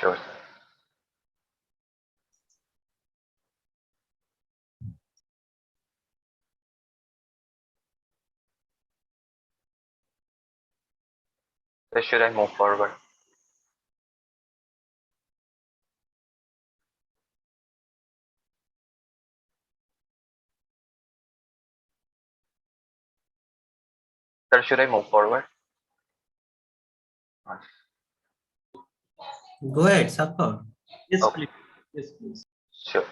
Sure. So should I move forward? Sir, should I move forward? Go ahead, Safa. Yes, Okay. please. Yes, please. Sure.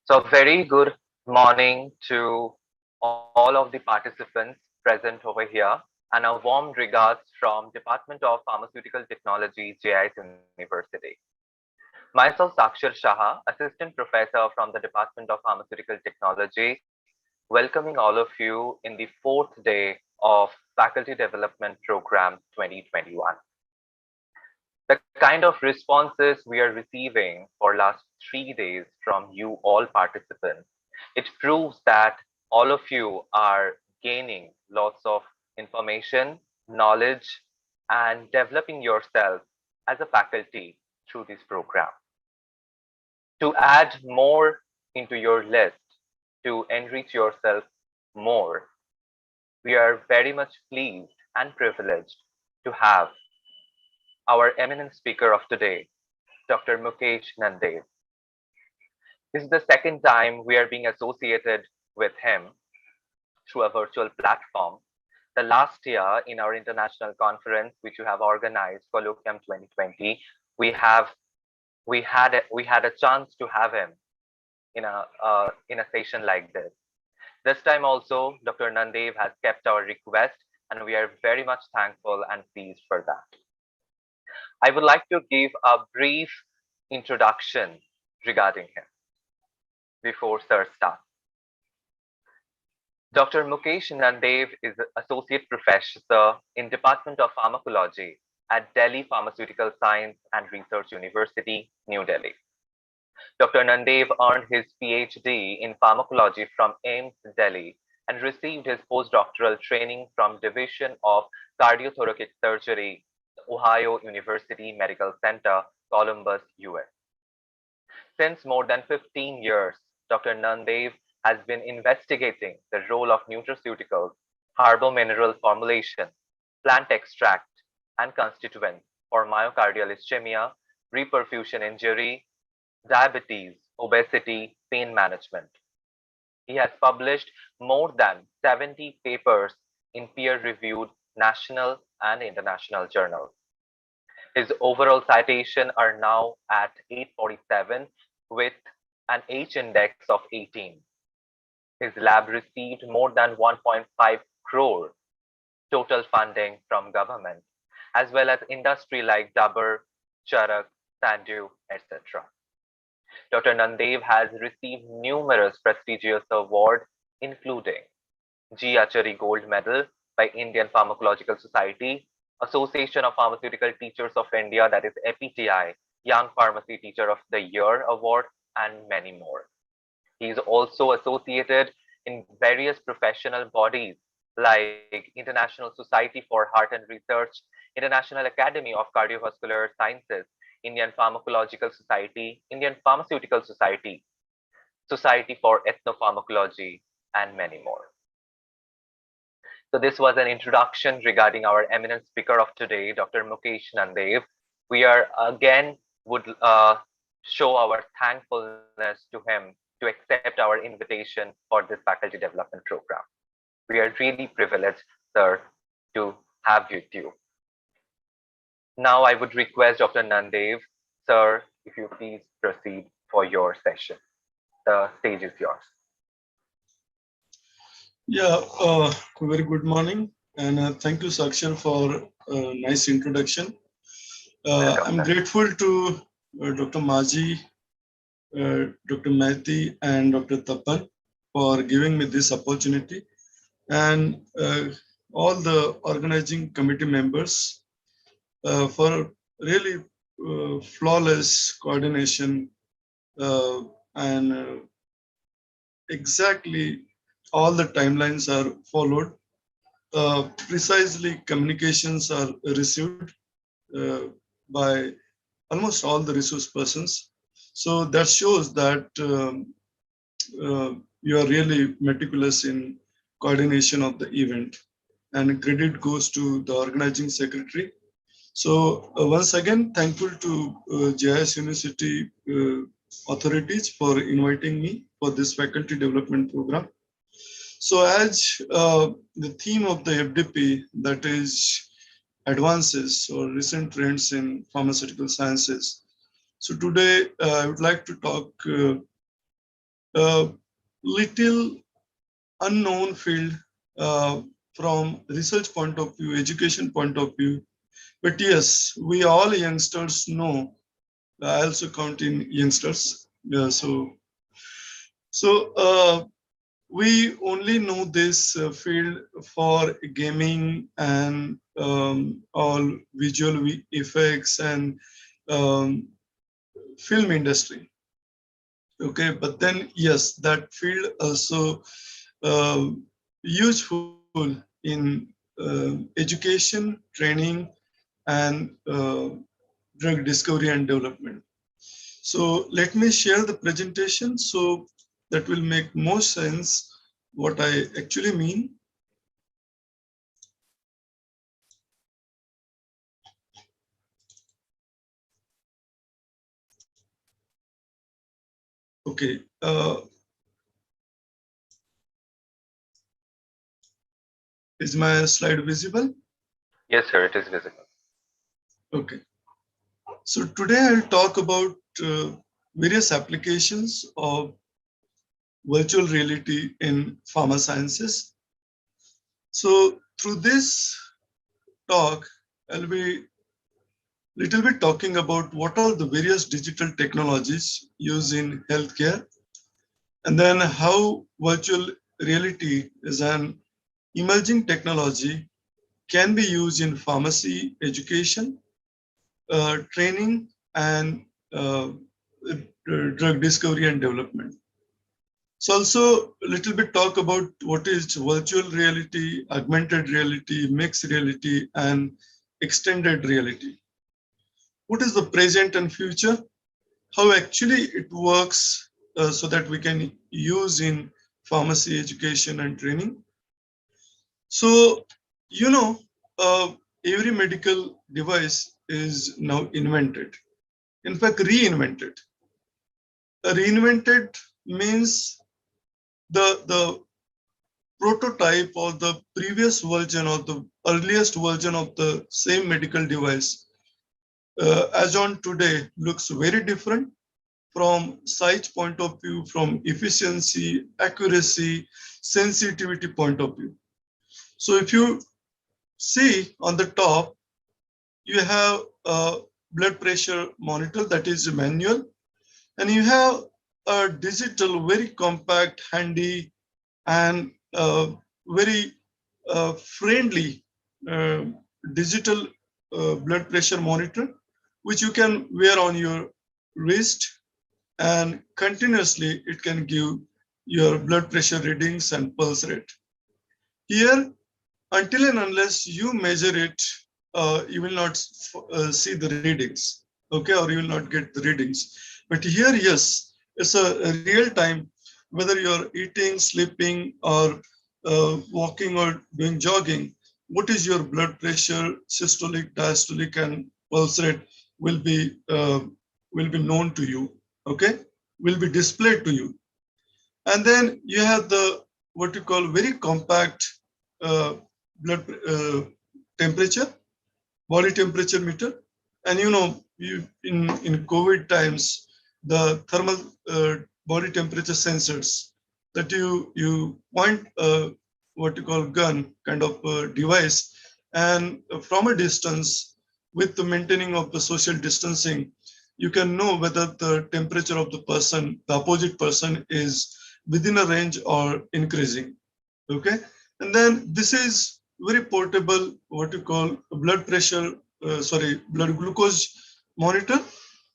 So very good morning to all of the participants present over here, and a warm regards from Department of Pharmaceutical Technology, JISU University. Myself, Sakshar Shah, Assistant Professor from the Department of Pharmaceutical Technology, welcoming all of you in the fourth day of Faculty Development Program 2021. The kind of responses we are receiving for last 3 days from you all participants, it proves that all of you are gaining lots of information, knowledge, and developing yourself as a faculty through this program. To add more into your list, to enrich yourself more, we are very much pleased and privileged to have our eminent speaker of today, Dr. Mukesh Nandev. This is the second time we are being associated with him through a virtual platform. The last year in our international conference, which you have organized, Colloquium 2020, we had a chance to have him in a session like this. This time also, Dr. Nandev has kept our request, and we are very much thankful and pleased for that. I would like to give a brief introduction regarding him before Sir starts. Dr. Mukesh Nandev is Associate Professor in Department of Pharmacology at Delhi Pharmaceutical Science and Research University, New Delhi. Dr. Nandev earned his PhD in pharmacology from AIIMS Delhi and received his postdoctoral training from Division of Cardiothoracic Surgery, Ohio University Medical Center, Columbus, US. Since more than 15 years, Dr. Nandev has been investigating the role of nutraceuticals, herbal mineral formulation, plant extract, and constituents for myocardial ischemia, reperfusion injury, diabetes, obesity, pain management. He has published more than 70 papers in peer-reviewed national and international journals. His overall citation are now at 847 with an H index of 18. His lab received more than 1.5 crore total funding from government, as well as industry like Dabur, Charak, Sandu, etc. Dr. Nandev has received numerous prestigious awards, including G. Achari Gold Medal by Indian Pharmacological Society, Association of Pharmaceutical Teachers of India, that is APTI, Young Pharmacy Teacher of the Year Award, and many more. He is also associated in various professional bodies like International Society for Heart and Research, International Academy of Cardiovascular Sciences, Indian Pharmacological Society, Indian Pharmaceutical Society, Society for Ethnopharmacology, and many more. So this was an introduction regarding our eminent speaker of today, Dr. Mukesh Nandev. We are again would show our thankfulness to him to accept our invitation for this faculty development program. We are really privileged, sir, to have with you. Now I would request Dr. Nandev, sir, if you please proceed for your session. The stage is yours. Yeah, very good morning, and thank you, Sakshar, for a nice introduction. I'm grateful to Dr. Maji, Dr. Mehti, and Dr. Tapan for giving me this opportunity, and all the organizing committee members for really flawless coordination and exactly all the timelines are followed. Precisely communications are received by almost all the resource persons. So that shows that you are really meticulous in coordination of the event, and credit goes to the organizing secretary. So once again, thankful to JIS University authorities for inviting me for this faculty development program. So as the theme of the FDP, that is advances or recent trends in pharmaceutical sciences. So today I would like to talk a little unknown field from research point of view, education point of view. But yes, we all youngsters know. I also count in youngsters. So we only know this field for gaming and all visual effects and um, film industry. Okay, but then yes, that field also uh, useful in education, training, and drug discovery and development. So let me share the presentation so that will make more sense what I actually mean. Okay. Is my slide visible? Yes, sir, it is visible. Okay. So today I'll talk about various applications of virtual reality in pharma sciences. So through this talk, I'll be little bit talking about what are the various digital technologies used in healthcare, and then how virtual reality is an emerging technology can be used in pharmacy education, training, and drug discovery and development. So also a little bit talk about what is virtual reality, augmented reality, mixed reality, and extended reality. What is the present and future? How actually it works so that we can use in pharmacy education and training. So, you know, every medical device is now invented. In fact, reinvented. Reinvented means the prototype or the previous version or the earliest version of the same medical device as on today looks very different from size point of view, from efficiency, accuracy, sensitivity point of view. So if you see on the top, you have a blood pressure monitor that is manual, and you have a digital, very compact, handy, and very friendly uh, digital blood pressure monitor, which you can wear on your wrist, and continuously it can give your blood pressure readings and pulse rate. Here, until and unless you measure it, you will not see the readings, okay, or you will not get the readings. But here, yes, it's a real time, whether you're eating, sleeping, or walking or doing jogging, what is your blood pressure, systolic, diastolic, and pulse rate will be known to you, okay, will be displayed to you. And then you have the what you call very compact uh, blood temperature, body temperature meter. And you know, in COVID times, the thermal body temperature sensors that you point what you call gun kind of device, and from a distance, with the maintaining of the social distancing, you can know whether the temperature of the person, the opposite person, is within a range or increasing. Okay, and then this is very portable, what you call blood pressure, blood glucose monitor.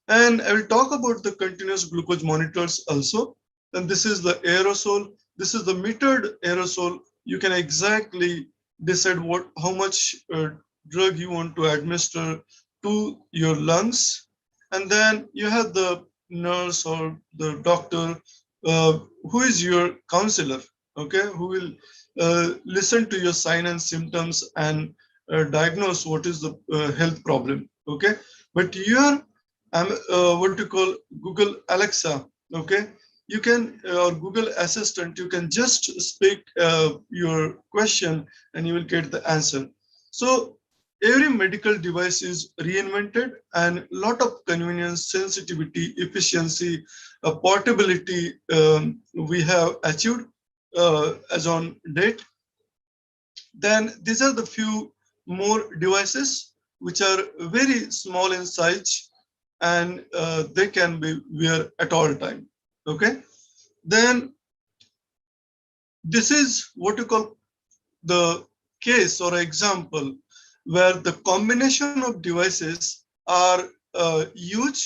And I will talk about the continuous glucose monitors also. And this is the aerosol. This is the metered aerosol. You can exactly decide how much drug you want to administer to your lungs. and then you have the nurse or the doctor who is your counselor, okay, who will listen to your sign and symptoms and diagnose what is the health problem, okay. But your what you call Google Alexa, okay, you can or Google Assistant, you can just speak your question and you will get the answer. So every medical device is reinvented, and lot of convenience, sensitivity, efficiency, portability we have achieved as on date. Then these are the few more devices which are very small in size, and they can be wear at all time. Okay. Then this is what you call the case or example where the combination of devices are huge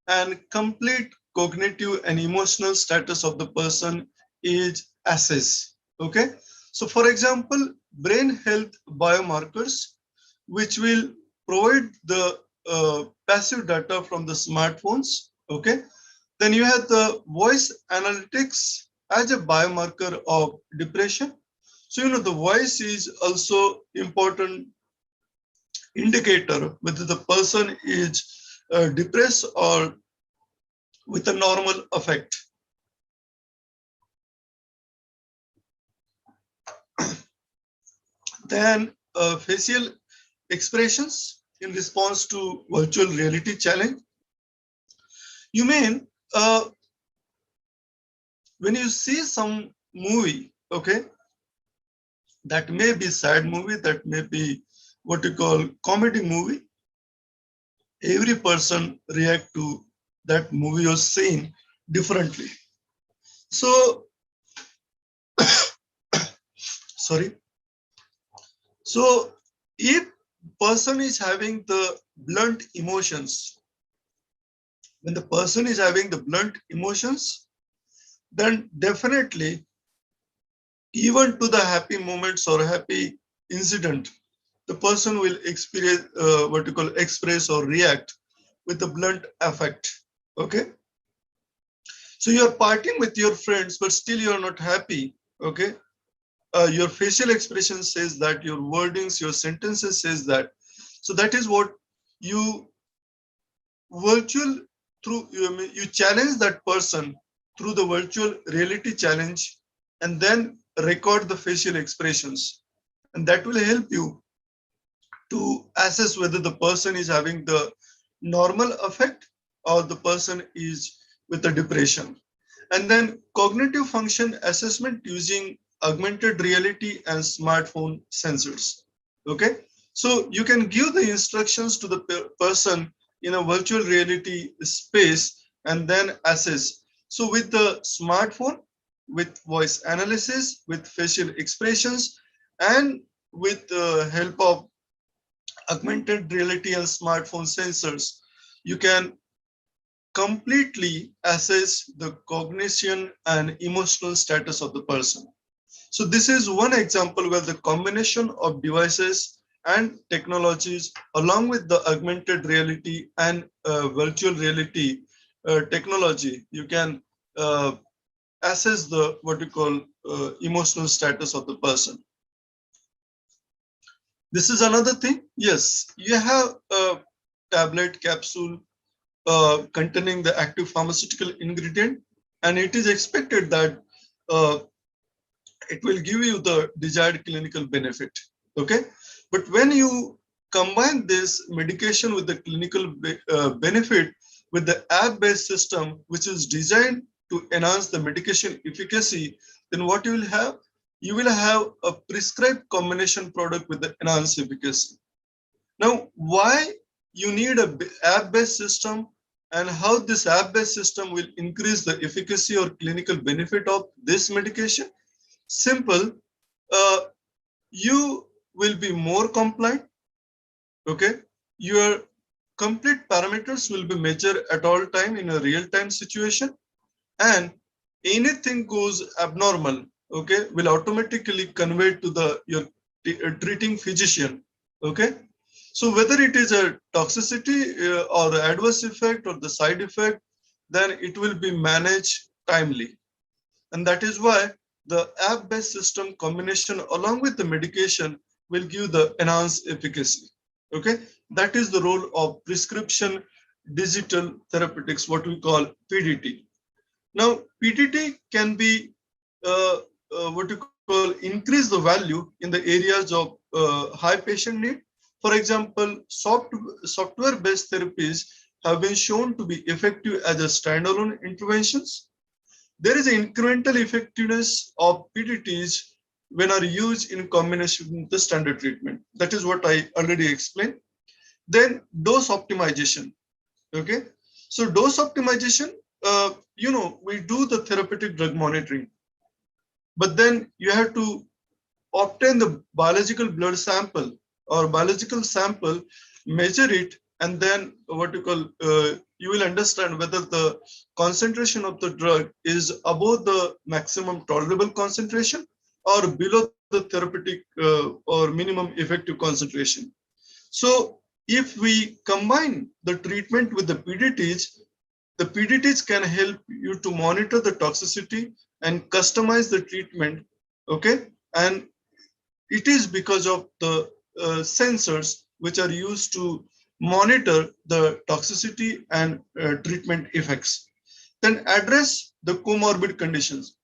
and complete cognitive and emotional status of the person is assessed. Okay. So for example, brain health biomarkers, which will provide the passive data from the smartphones. Okay. Then you have the voice analytics as a biomarker of depression. So, the voice is also important indicator whether the person is depressed or with a normal affect. Then facial expressions in response to virtual reality challenge. You mean when you see some movie, okay, that may be sad movie, that may be what you call comedy movie, every person react to that movie or scene differently. So sorry. So if person is having the blunt emotions, when the person is having the blunt emotions, then definitely even to the happy moments or happy incident, the person will experience what you call express or react with a blunt affect. Okay. So you're partying with your friends, but still you're not happy. Okay. Your facial expression says that, your wordings, your sentences says that. So that is what you virtual through you challenge that person through the virtual reality challenge, and then record the facial expressions, and that will help you to assess whether the person is having the normal effect or the person is with a depression. And then cognitive function assessment using augmented reality and smartphone sensors. Okay. So you can give the instructions to the person in a virtual reality space and then assess. So with the smartphone, with voice analysis, with facial expressions, and with the help of augmented reality and smartphone sensors, you can completely assess the cognition and emotional status of the person. So this is one example where the combination of devices and technologies along with the augmented reality and virtual reality technology, you can uh, assess the what you call emotional status of the person. This is another thing. Yes, you have a tablet capsule containing the active pharmaceutical ingredient, and it is expected that uh, it will give you the desired clinical benefit. Okay, but when you combine this medication with the clinical benefit with the app-based system, which is designed to enhance the medication efficacy, then what you will have? You will have a prescribed combination product with the enhanced efficacy. Now, why you need a app-based system and how this app-based system will increase the efficacy or clinical benefit of this medication? Simple. Uh, you will be more compliant. Okay. Your complete parameters will be measured at all time in a real-time situation, and anything goes abnormal, okay, will automatically convey to the your treating physician. Okay. So whether it is a toxicity or adverse effect or the side effect, then it will be managed timely. And that is why the app-based system combination along with the medication will give the enhanced efficacy. Okay, that is the role of prescription digital therapeutics, what we call PDT. Now, PDT can be what you call increase the value in the areas of high patient need. For example, software-based therapies have been shown to be effective as a standalone interventions. There is an incremental effectiveness of PDTs when are used in combination with the standard treatment. That is what I already explained. Then dose optimization. Okay, so dose optimization, we do the therapeutic drug monitoring, but then you have to obtain the biological blood sample or biological sample, measure it, and then what you call, you will understand whether the concentration of the drug is above the maximum tolerable concentration or below the therapeutic or minimum effective concentration. So if we combine the treatment with the PDTs can help you to monitor the toxicity and customize the treatment. Okay, and it is because of the sensors which are used to monitor the toxicity and treatment effects. Then address the comorbid conditions.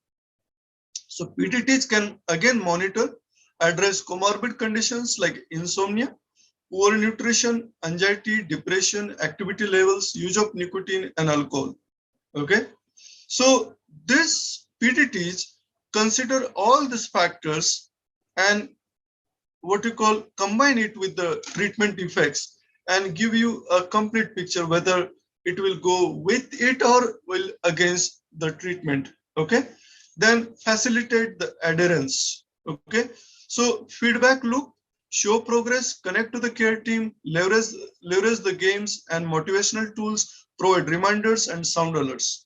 So PDTs can again monitor, address comorbid conditions like insomnia, poor nutrition, anxiety, depression, activity levels, use of nicotine and alcohol. Okay, so this PDTs consider all these factors and what you call combine it with the treatment effects and give you a complete picture whether it will go with it or will against the treatment. Okay, then facilitate the adherence. Okay, so feedback loop, show progress, connect to the care team, leverage the games and motivational tools, provide reminders and sound alerts.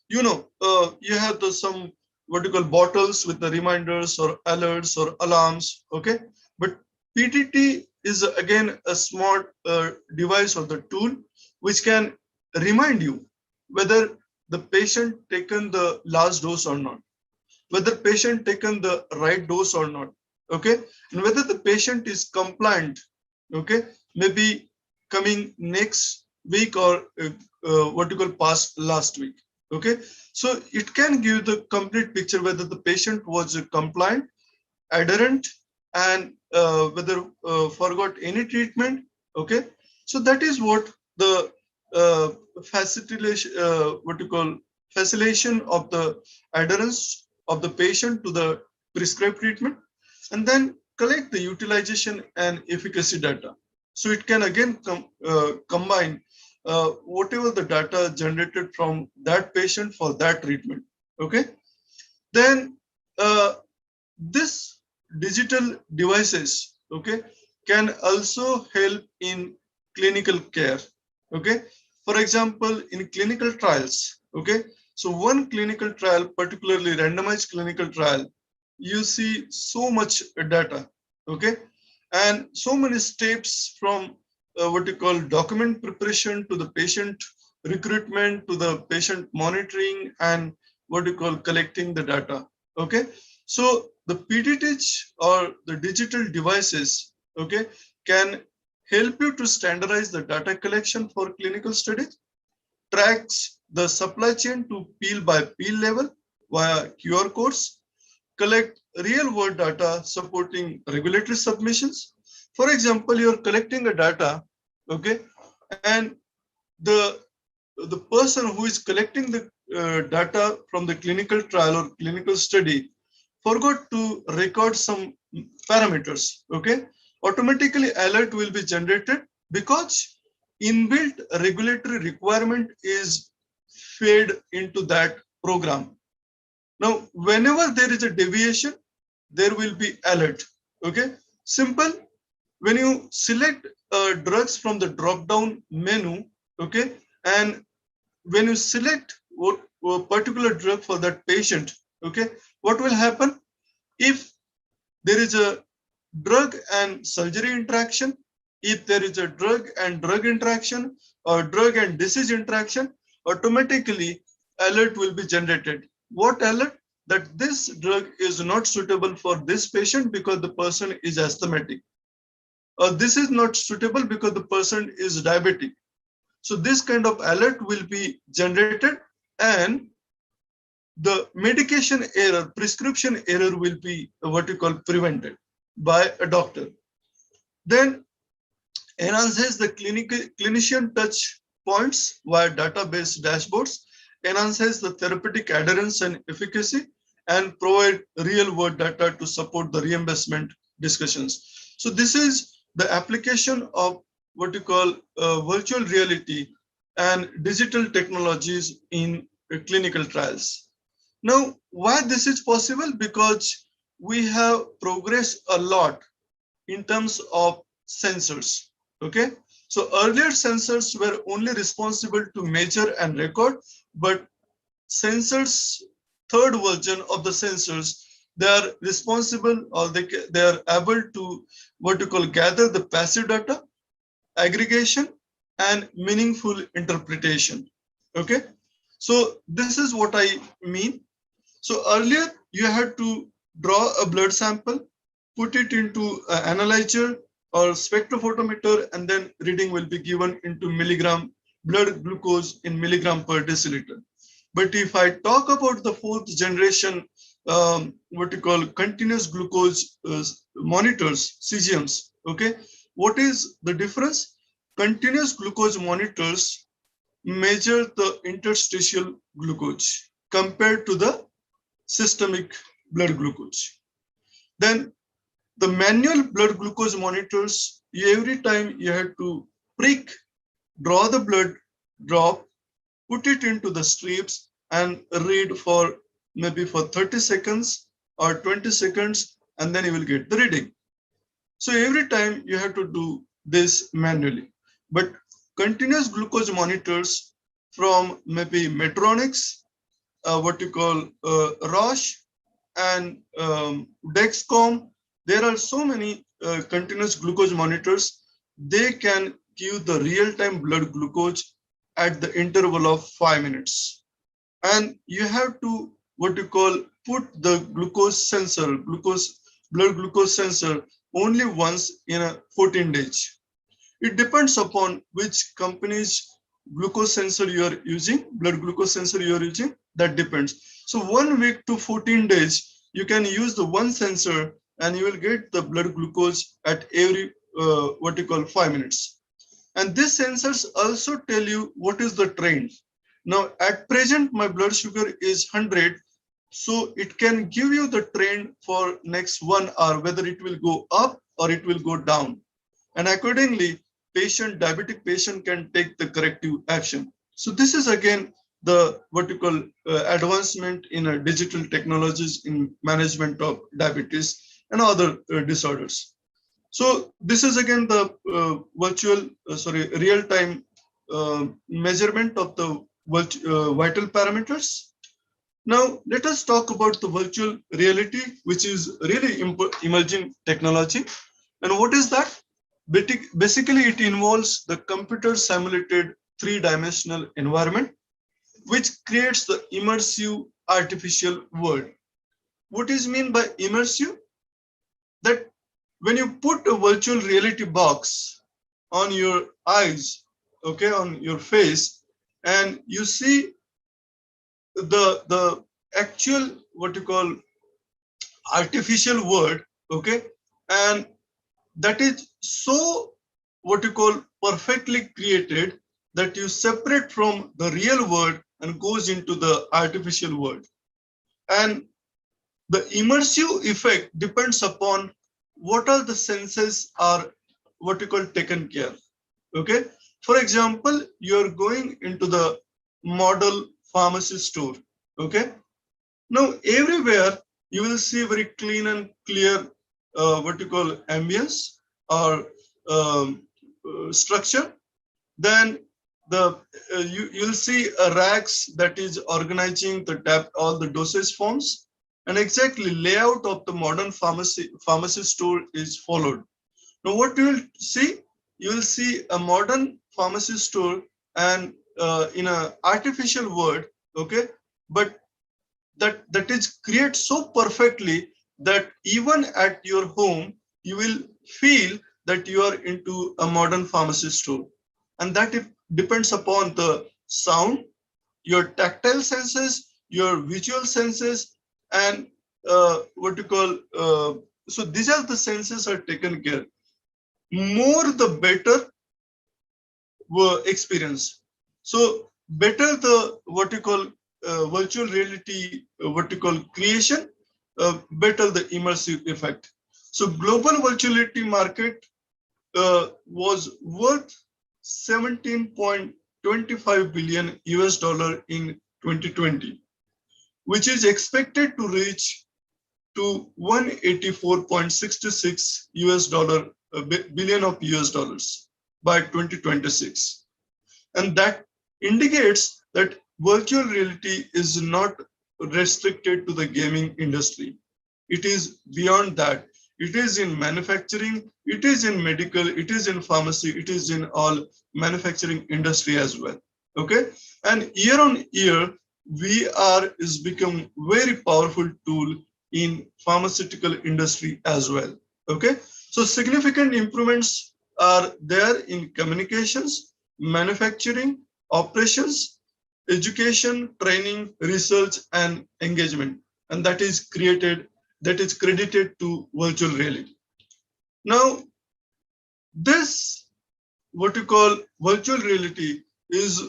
You have some what you call bottles with the reminders or alerts or alarms. Okay, but PTT is again a smart device or the tool which can remind you whether the patient taken the last dose or not, whether patient taken the right dose or not. Okay, and whether the patient is compliant. Okay, maybe coming next week or what you call past last week. Okay, so it can give the complete picture whether the patient was compliant, adherent, and whether forgot any treatment. Okay, so that is what the facilitation, what you call facilitation of the adherence of the patient to the prescribed treatment, and then collect the utilization and efficacy data. So it can again combine whatever the data generated from that patient for that treatment. Okay, then this digital devices, okay, can also help in clinical care. Okay, for example, in clinical trials. Okay, so one clinical trial, particularly randomized clinical trial, you see so much data. Okay, and so many steps from what you call document preparation to the patient recruitment to the patient monitoring and what you call collecting the data. Okay, so the PDTs or the digital devices, okay, can help you to standardize the data collection for clinical studies, tracks the supply chain to peel by peel level via QR codes, collect real world data supporting regulatory submissions. For example, you're collecting a data, okay, and the the person who is collecting the data from the clinical trial or clinical study forgot to record some parameters. Okay, automatically alert will be generated because inbuilt regulatory requirement is fed into that program. Now, whenever there is a deviation, there will be alert. Okay, simple. When you select drugs from the drop down menu, okay, and when you select what particular drug for that patient, okay, what will happen if there is a drug and surgery interaction? if there is a drug and drug interaction or drug and disease interaction, automatically alert will be generated. What alert? That this drug is not suitable for this patient because the person is asthmatic, or this is not suitable because the person is diabetic. So this kind of alert will be generated, and the medication error, prescription error will be what you call prevented by a doctor. Then enhances the clinician touch points via database dashboards, enhances the therapeutic adherence and efficacy, and provide real world data to support the reimbursement discussions. So this is the application of what you call virtual reality and digital technologies in clinical trials. Now, why this is possible? Because we have progressed a lot in terms of sensors. Okay, so earlier sensors were only responsible to measure and record, but sensors, third version of the sensors, they are responsible, or they are able to what you call gather the passive data, aggregation, and meaningful interpretation. Okay, so this is what I mean. So earlier you had to draw a blood sample, put it into an analyzer or spectrophotometer, and then reading will be given into milligram blood glucose in milligram per deciliter. But if I talk about the fourth generation, what you call continuous glucose monitors, CGMs, okay, what is the difference? Continuous glucose monitors measure the interstitial glucose compared to the systemic blood glucose. Then the manual blood glucose monitors, every time you have to prick, draw the blood drop, put it into the strips, and read for maybe for 30 seconds or 20 seconds, and then you will get the reading. So every time you have to do this manually. But continuous glucose monitors from maybe Medtronics, what you call Roche, and Dexcom, there are so many continuous glucose monitors. They can give the real-time blood glucose at the interval of 5 minutes. And you have to what you call put the glucose sensor, blood glucose sensor only once in a 14 days. It depends upon which company's glucose sensor you are using, blood glucose sensor you are using, that depends. So 1 week to 14 days, you can use the one sensor and you will get the blood glucose at every what you call 5 minutes. And these sensors also tell you what is the trend. Now at present, my blood sugar is 100. So it can give you the trend for next 1 hour, whether it will go up or it will go down. And accordingly, diabetic patient can take the corrective action. So this is again the what you call advancement in digital technologies in management of diabetes and other disorders. So this is again the real-time measurement of the vital parameters. Now let us talk about the virtual reality, which is really emerging technology. And what is that? Basically, it involves the computer simulated three-dimensional environment, which creates the immersive artificial world. What is mean by immersive? That when you put a virtual reality box on your eyes, okay, on your face, and you see the actual what you call artificial world, okay, and that is so what you call perfectly created that you separate from the real world and goes into the artificial world. And the immersive effect depends upon what are the senses are what you call taken care. Okay, for example, you're going into the model pharmacy store. Okay, now everywhere you will see very clean and clear what you call ambience or structure. Then you'll see a racks that is organizing all the dosage forms, and exactly layout of the modern pharmacy store is followed. Now what you will see, you will see a modern pharmacy store and in a artificial word, okay, but that is created so perfectly that even at your home you will feel that you are into a modern pharmacy store, and that it depends upon the sound, your tactile senses, your visual senses, and what you call so these are the senses are taken care. More the better experience. So better the what you call virtual reality, what you call creation, better the immersive effect. So global virtual reality market was worth 17.25 billion US dollar in 2020, which is expected to reach to 184.66 US dollar billion of US dollars by 2026. And that indicates that virtual reality is not restricted to the gaming industry. It is beyond that. It is in manufacturing, it is in medical, it is in pharmacy, it is in all manufacturing industry as well. Okay, and year on year, VR is become very powerful tool in pharmaceutical industry as well. Okay, so significant improvements are there in communications, manufacturing, operations, education, training, research, and engagement. And that is credited to virtual reality. Now, this, what you call virtual reality, is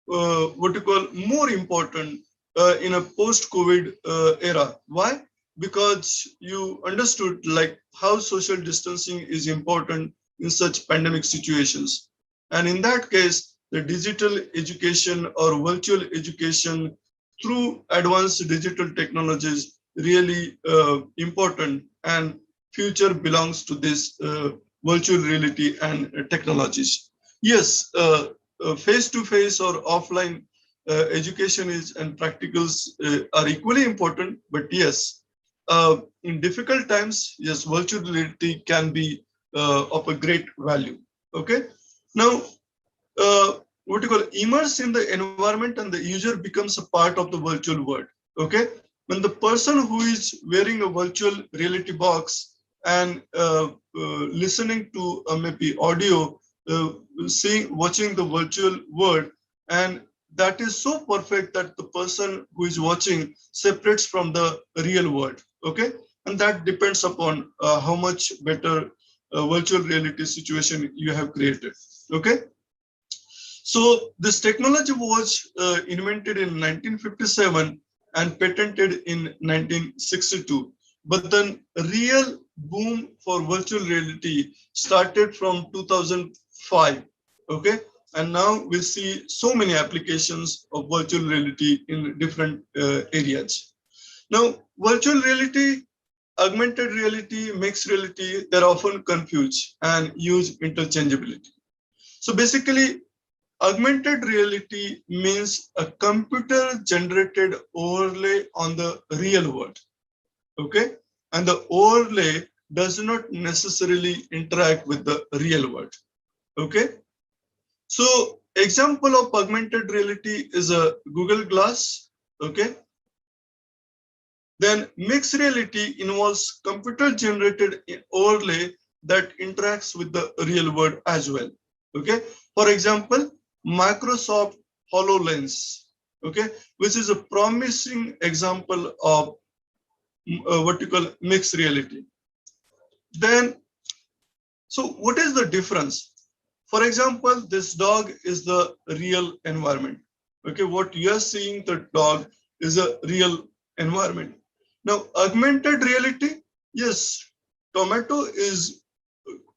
what you call more important in a post-COVID era. Why? Because you understood like how social distancing is important in such pandemic situations. And in that case, the digital education or virtual education through advanced digital technologies really important, and future belongs to this virtual reality and technologies. Yes, face-to-face or offline education is and practicals are equally important. But yes, in difficult times, yes, virtual reality can be of a great value. Okay. Now, what you call immerse in the environment, and the user becomes a part of the virtual world. Okay. When the person who is wearing a virtual reality box and listening to maybe audio, seeing, watching the virtual world, and that is so perfect that the person who is watching separates from the real world. Okay, and that depends upon how much better virtual reality situation you have created. Okay, so this technology was invented in 1957 and patented in 1962. But then real boom for virtual reality started from 2005. Okay, and now we see so many applications of virtual reality in different areas. Now, virtual reality, augmented reality, mixed reality, they're often confused and use interchangeability. So basically, augmented reality means a computer generated overlay on the real world. Okay, and the overlay does not necessarily interact with the real world. Okay, so example of augmented reality is a Google Glass. Okay, then mixed reality involves computer generated overlay that interacts with the real world as well. Okay, for example, Microsoft HoloLens, okay, which is a promising example of what you call mixed reality. Then, so what is the difference? For example, this dog is the real environment. Okay, what you are seeing, the dog is a real environment. Now, augmented reality, yes, tomato is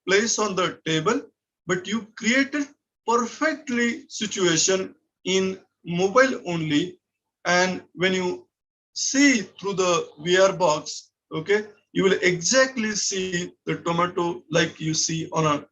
placed on the table, but you created perfectly situation in mobile only. And when you see through the VR box, okay, you will exactly see the tomato like you see on a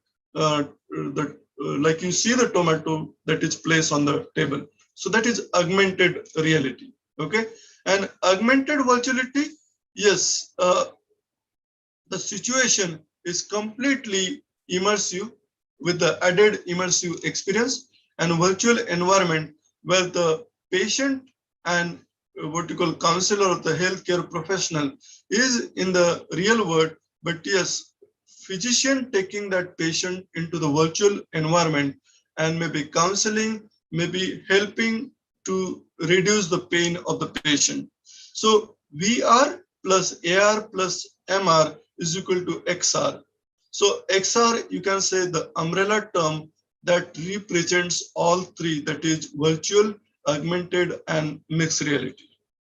like you see the tomato that is placed on the table. So that is augmented reality. Okay, and augmented virtuality, yes, the situation is completely immersive, with the added immersive experience, and virtual environment where the patient and what you call counselor or the healthcare professional is in the real world, but yes, physician taking that patient into the virtual environment and maybe counseling, maybe helping to reduce the pain of the patient. So VR plus AR plus MR is equal to XR. So XR, you can say the umbrella term that represents all three, that is virtual, augmented, and mixed reality.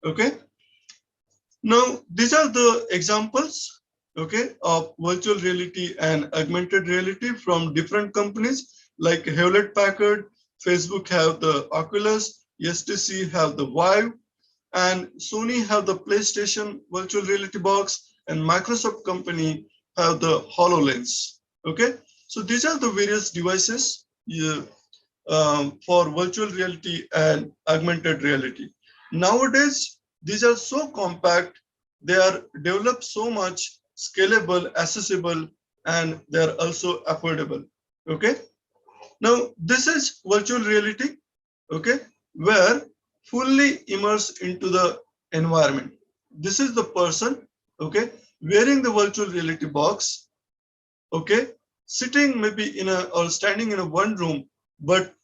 Okay. Now, these are the examples, okay, of virtual reality and augmented reality from different companies like Hewlett Packard, Facebook have the Oculus, HTC have the Vive, and Sony have the PlayStation virtual reality box, and Microsoft company have the HoloLens. Okay, so these are the various devices for virtual reality and augmented reality. Nowadays, these are so compact, they are developed so much, scalable, accessible, and they are also affordable. Okay. Now, this is virtual reality, okay, where fully immersed into the environment. This is the person, okay, wearing the virtual reality box, okay, sitting maybe in a or standing in a one room, but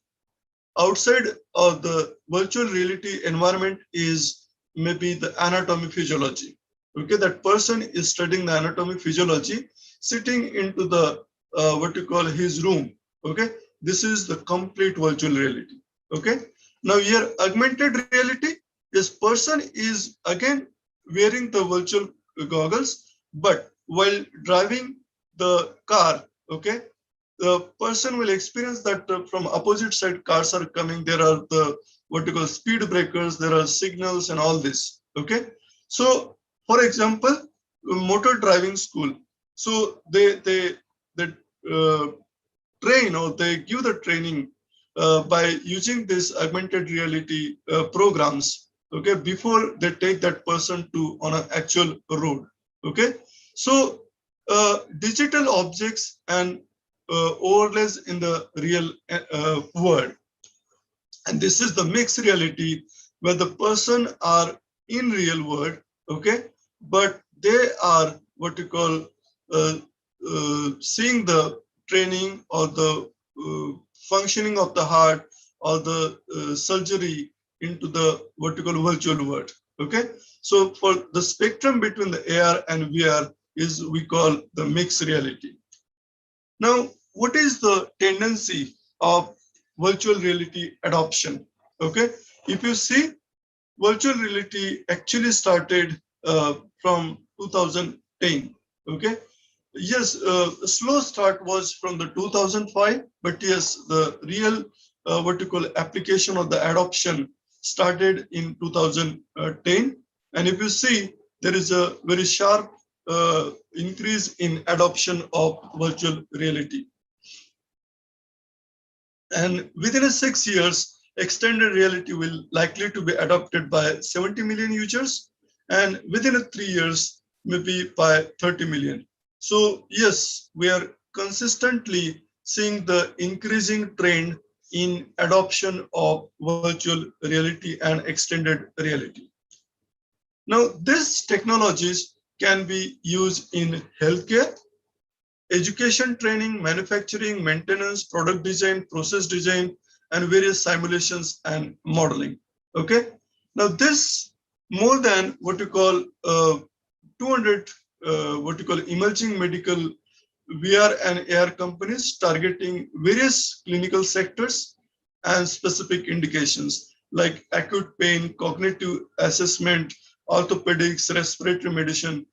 outside of the virtual reality environment is maybe the anatomy physiology. Okay, that person is studying the anatomy physiology, sitting into the what you call his room. Okay, this is the complete virtual reality. Okay, now here augmented reality, this person is again wearing the virtual goggles, but while driving the car, okay, the person will experience that from opposite side cars are coming. There are the what you call speed breakers, there are signals and all this. Okay, so for example, motor driving school, so they uh, train or they give the training by using this augmented reality programs, okay, before they take that person to on an actual road. Okay, so digital objects and overlays in the real world, and this is the mixed reality where the person are in real world, okay, but they are what you call uh, seeing the training or the functioning of the heart or the surgery into the what you call virtual world. Okay, so for the spectrum between the AR and VR is we call the mixed reality. Now, what is the tendency of virtual reality adoption? Okay, if you see, virtual reality actually started from 2010. Okay, yes, slow start was from the 2005, but yes, the real what you call application of the adoption started in 2010. And if you see, there is a very sharp increase in adoption of virtual reality. And within 6 years, extended reality will likely to be adopted by 70 million users, and within 3 years, maybe by 30 million. So yes, we are consistently seeing the increasing trend in adoption of virtual reality and extended reality. Now, these technologies can be used in healthcare, education training, manufacturing, maintenance, product design, process design, and various simulations and modeling. Okay. Now this more than what you call 200 what you call emerging medical VR and AR companies targeting various clinical sectors and specific indications like acute pain, cognitive assessment, orthopedics, respiratory medicine.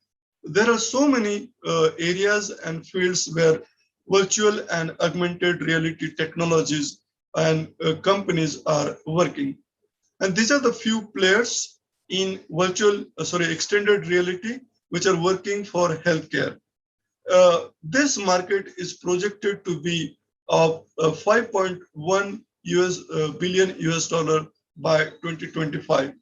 There are so many areas and fields where virtual and augmented reality technologies and companies are working. And these are the few players in extended reality, which are working for healthcare. This market is projected to be of 5.1 billion US dollar by 2025.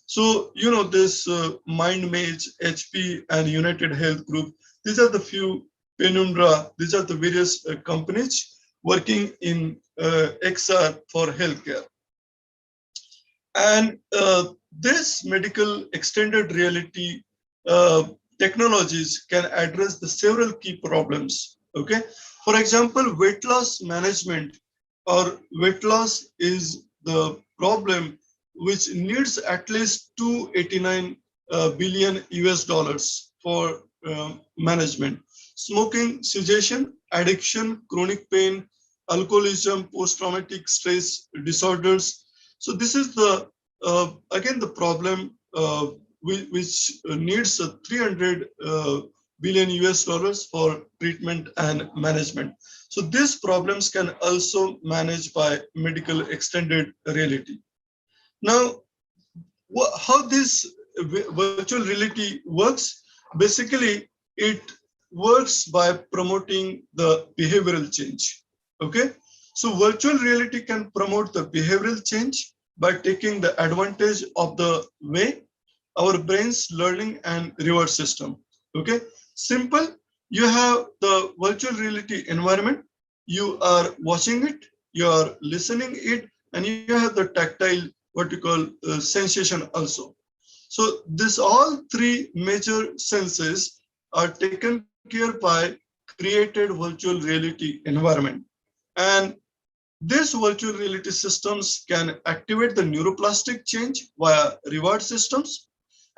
So, you know, this MindMage, HP, and United Health Group, these are the few Penumbra, these are the various companies working in XR for healthcare. And this medical extended reality technologies can address the several key problems. Okay, for example, weight loss management or weight loss is the problem which needs at least 289 billion US dollars for management. Smoking cessation, addiction, chronic pain, alcoholism, post-traumatic stress disorders. So this is the again the problem which needs 300 billion US dollars for treatment and management. So these problems can also manage by medical extended reality. Now, how this virtual reality works? Basically, it works by promoting the behavioral change. Okay, so virtual reality can promote the behavioral change by taking the advantage of the way our brain's learning and reward system. Okay, simple. You have the virtual reality environment. You are watching it. You are listening it, and you have the tactile, what you call sensation also. So this all three major senses are taken care by created virtual reality environment. And these virtual reality systems can activate the neuroplastic change via reward systems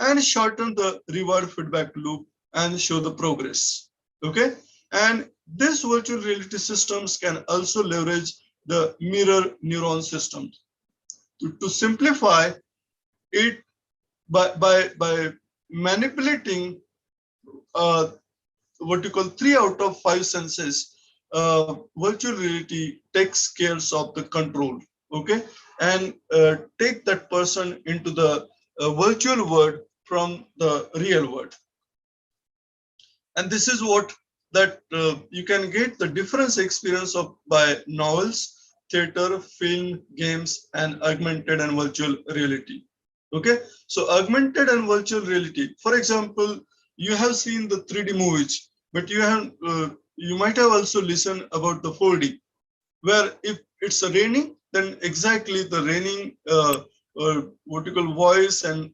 and shorten the reward feedback loop and show the progress. Okay. And these virtual reality systems can also leverage the mirror neuron system. To simplify it, by manipulating what you call 3 out of 5 senses, virtual reality takes care of the control. Okay, and take that person into the virtual world from the real world. And this is what that you can get the difference experience of by novels, theater, film, games, and augmented and virtual reality. Okay, so augmented and virtual reality. For example, you have seen the 3D movies, but you might have also listened about the 4D, where if it's raining, then exactly the raining what you call voice and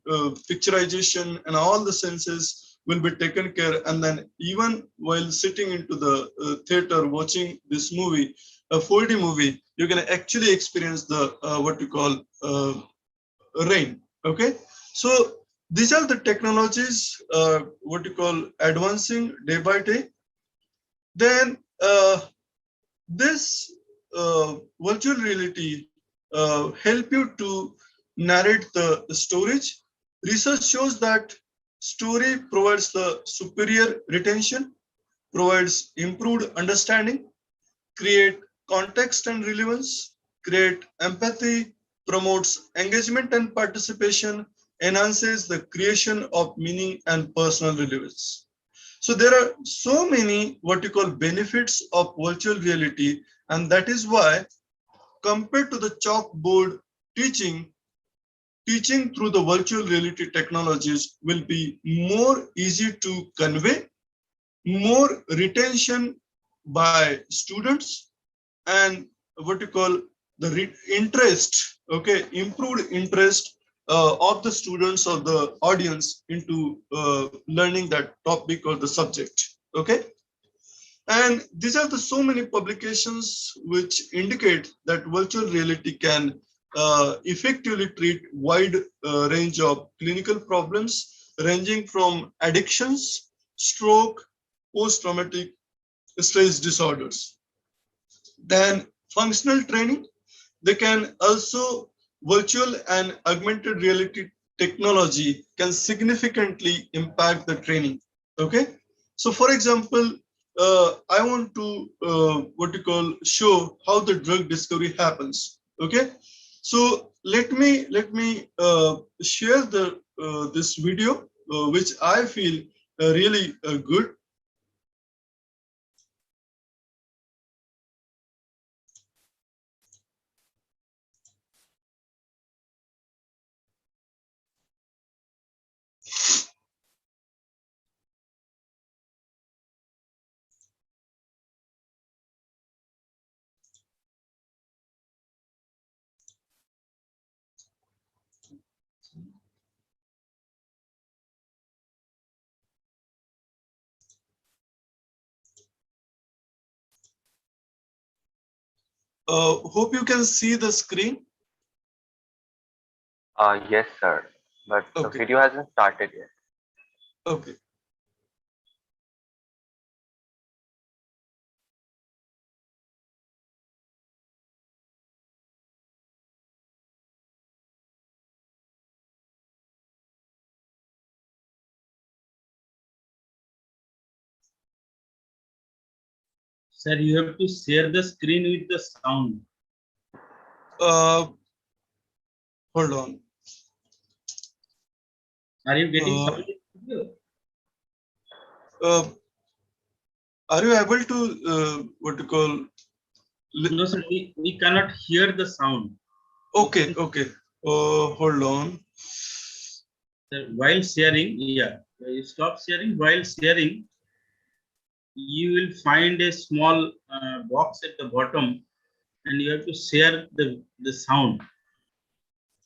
picturization and all the senses will be taken care. And then even while sitting into the theater watching this movie, a 4D movie, you can actually experience the what you call rain. Okay, so these are the technologies what you call advancing day by day. Then this virtual reality help you to narrate the storage. Research shows that story provides the superior retention, provides improved understanding, create context and relevance, create empathy, promotes engagement and participation, enhances the creation of meaning and personal relevance. So there are so many what you call benefits of virtual reality, and that is why compared to the chalkboard teaching, teaching through the virtual reality technologies will be more easy to convey, more retention by students, and what you call the interest, okay, improved interest of the students or the audience into learning that topic or the subject. Okay, and these are the so many publications which indicate that virtual reality can effectively treat wide range of clinical problems ranging from addictions, stroke, post-traumatic stress disorders. Then functional training, they can also virtual and augmented reality technology can significantly impact the training. Okay, so for example, I want to what you call show how the drug discovery happens. Okay, so let me share the this video which I feel really good. Hope you can see the screen. Yes, sir. But the Okay. video hasn't started yet. Okay. Sir, you have to share the screen with the sound. Hold on. Are you getting Uh, sound? Are you able to what you call? No, sir, we cannot hear the sound. Okay, okay. Hold on. Sir, while sharing, yeah, you stop sharing. While sharing, you will find a small box at the bottom, and you have to share the sound.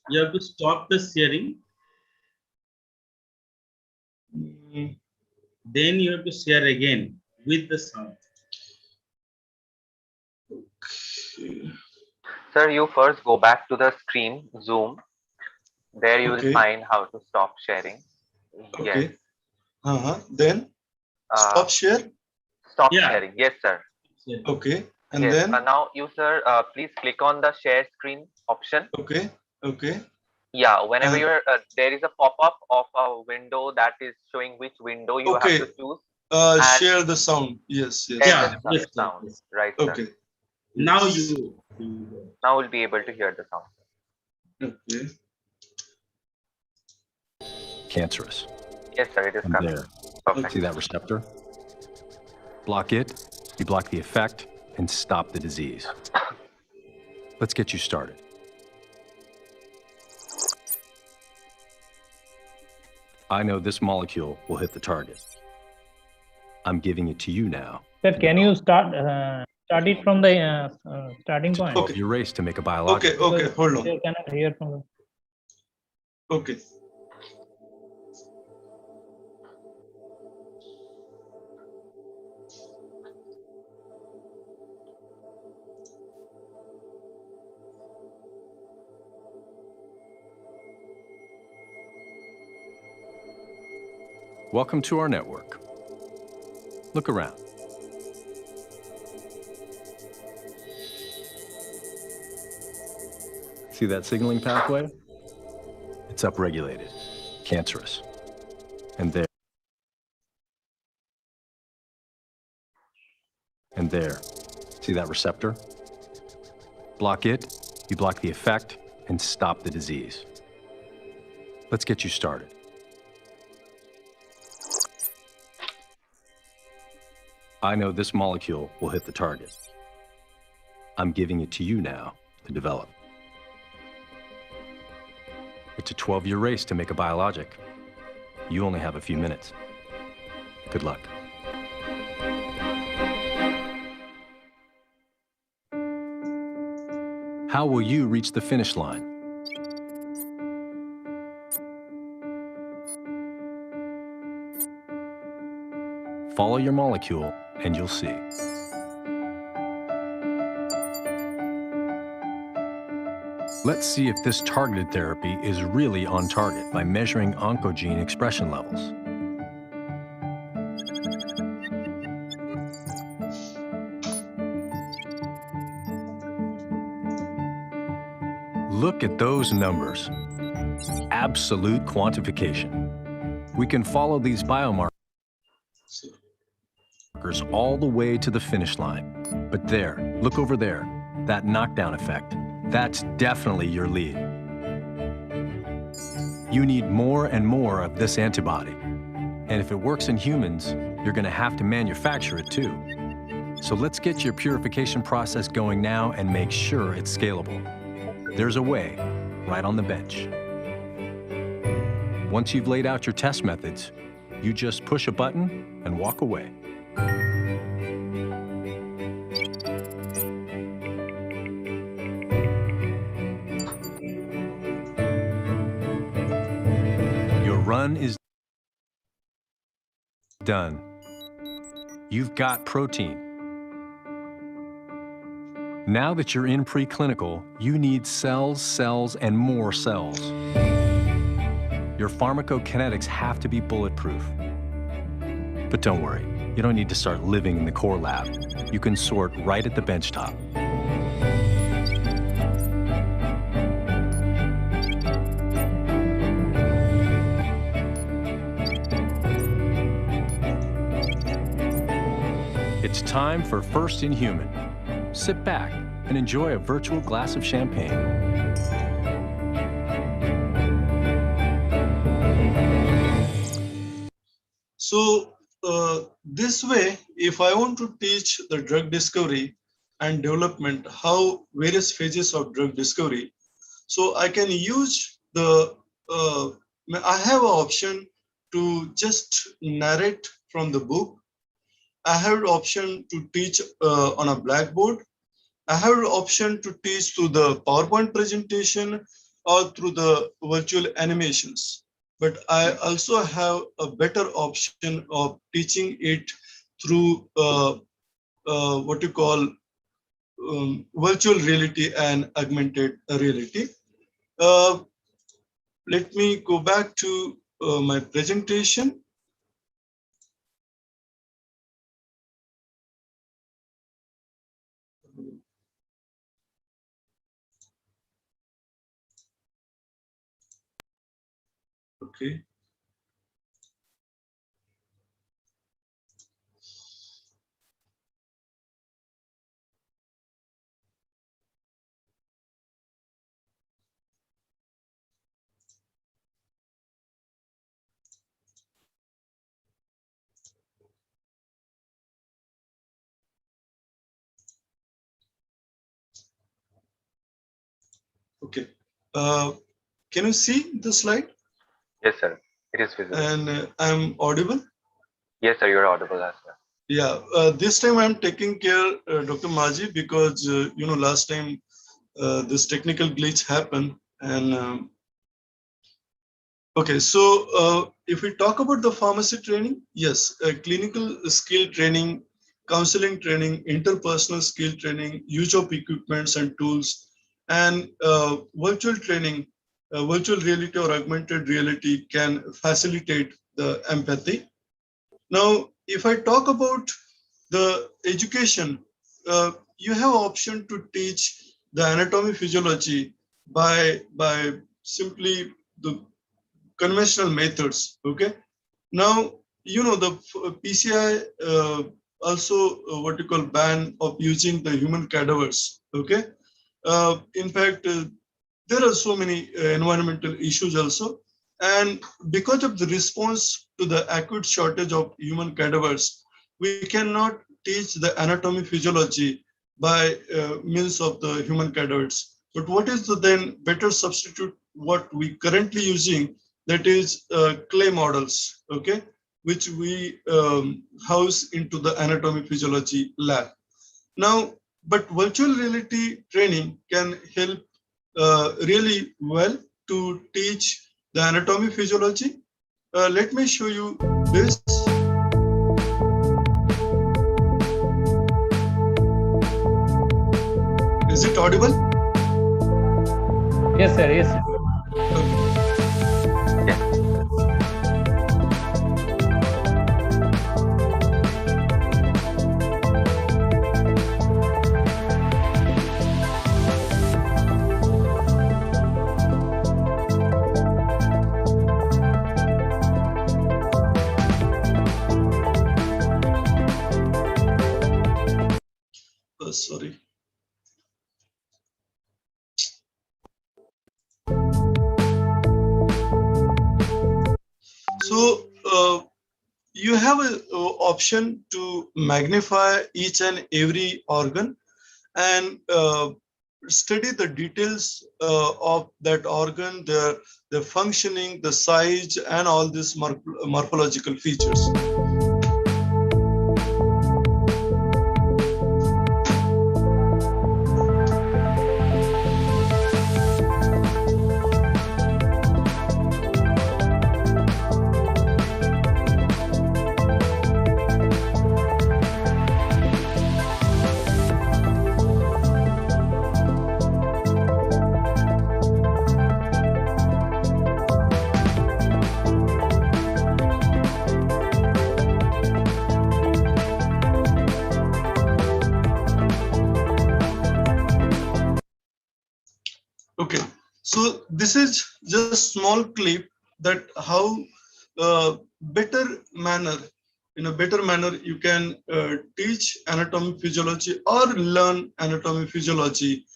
You have to stop the sharing. Then you have to share again with the sound. Sir, you first go back to the screen, Zoom. There you will Okay. find how to stop sharing. Okay. Yes. Then stop share. Stop Yeah. sharing. Yes, sir. Okay. And Yes. then Now you, sir, please click on the share screen option. okay. Okay. Yeah. Whenever And you're there is a pop-up of a window that is showing which window you have to choose. And share the sound. Yes. Yes. share Yeah. the Yes, sir, sound. yes. Right, sir. Okay. Now Yes. you. Now we'll be able to hear the sound. Okay. Cancerous. Yes, sir. It is And coming. there. Perfect. See that receptor? Block it, you block the effect, and stop the disease. Let's get you started. I know this molecule will hit the target. I'm giving it to you now. Sir, can you start it from the starting It's a point? 12-year race to make a biologic. Okay. Hold on. They cannot hear from the... Okay. Welcome to our network. Look around. See that signaling pathway? It's upregulated, cancerous. And there. And there. See that receptor? Block it, you block the effect, and stop the disease. Let's get you started. I know this molecule will hit the target. I'm giving it to you now to develop. It's a 12-year race to make a biologic. You only have a few minutes. Good luck. How will you reach the finish line? Follow your molecule and you'll see. Let's see if this targeted therapy is really on target by measuring oncogene expression levels. Look at those numbers. Absolute quantification. We can follow these biomarkers all the way to the finish line. But there, look over there, that knockdown effect. That's definitely your lead. You need more and more of this antibody. And if it works in humans, you're going to have to manufacture it too. So let's get your purification process going now and make sure it's scalable. There's a way, right on the bench. Once you've laid out your test methods, you just push a button and walk away. Your run is done. You've got protein. Now that you're in preclinical, you need cells, cells, and more cells. Your pharmacokinetics have to be bulletproof. But don't worry, you don't need to start living in the core lab. You can sort right at the benchtop. It's time for First in Human. Sit back and enjoy a virtual glass of champagne. So this way, if I want to teach the drug discovery and development, how various phases of drug discovery, so I can use the, I have an option to just narrate from the book. I have an option to teach on a blackboard. I have an option to teach through the PowerPoint presentation or through the virtual animations. But I also have a better option of teaching it through what you call virtual reality and augmented reality. Let me go back to my presentation. Okay. Okay. Can you see the slide? Yes, sir. It is visible. And I'm audible? Yes, sir. You're audible as well. Yeah. This time I'm taking care, Dr. Maji, because last time this technical glitch happened. And okay, so if we talk about the pharmacy training, yes, clinical skill training, counseling training, interpersonal skill training, use of equipments and tools, and virtual training, virtual reality or augmented reality can facilitate the empathy. Now, if I talk about the education, you have option to teach the anatomy physiology by simply the conventional methods. Okay. Now, the PCI also what you call ban of using the human cadavers. Okay. In fact, there are so many environmental issues also. And because of the response to the acute shortage of human cadavers, we cannot teach the anatomy physiology by means of the human cadavers. But what is the then better substitute what we currently using, that is clay models, okay, which we house into the anatomy physiology lab. Now, but virtual reality training can help really well to teach the anatomy physiology. Let me show you this. Is it audible? Yes, sir. Yes, sir. Sorry. So you have an option to magnify each and every organ and study the details of that organ, the functioning, the size, and all these morphological features. So this is just small clip that how better manner, in a better manner you can teach anatomy physiology or learn anatomy physiology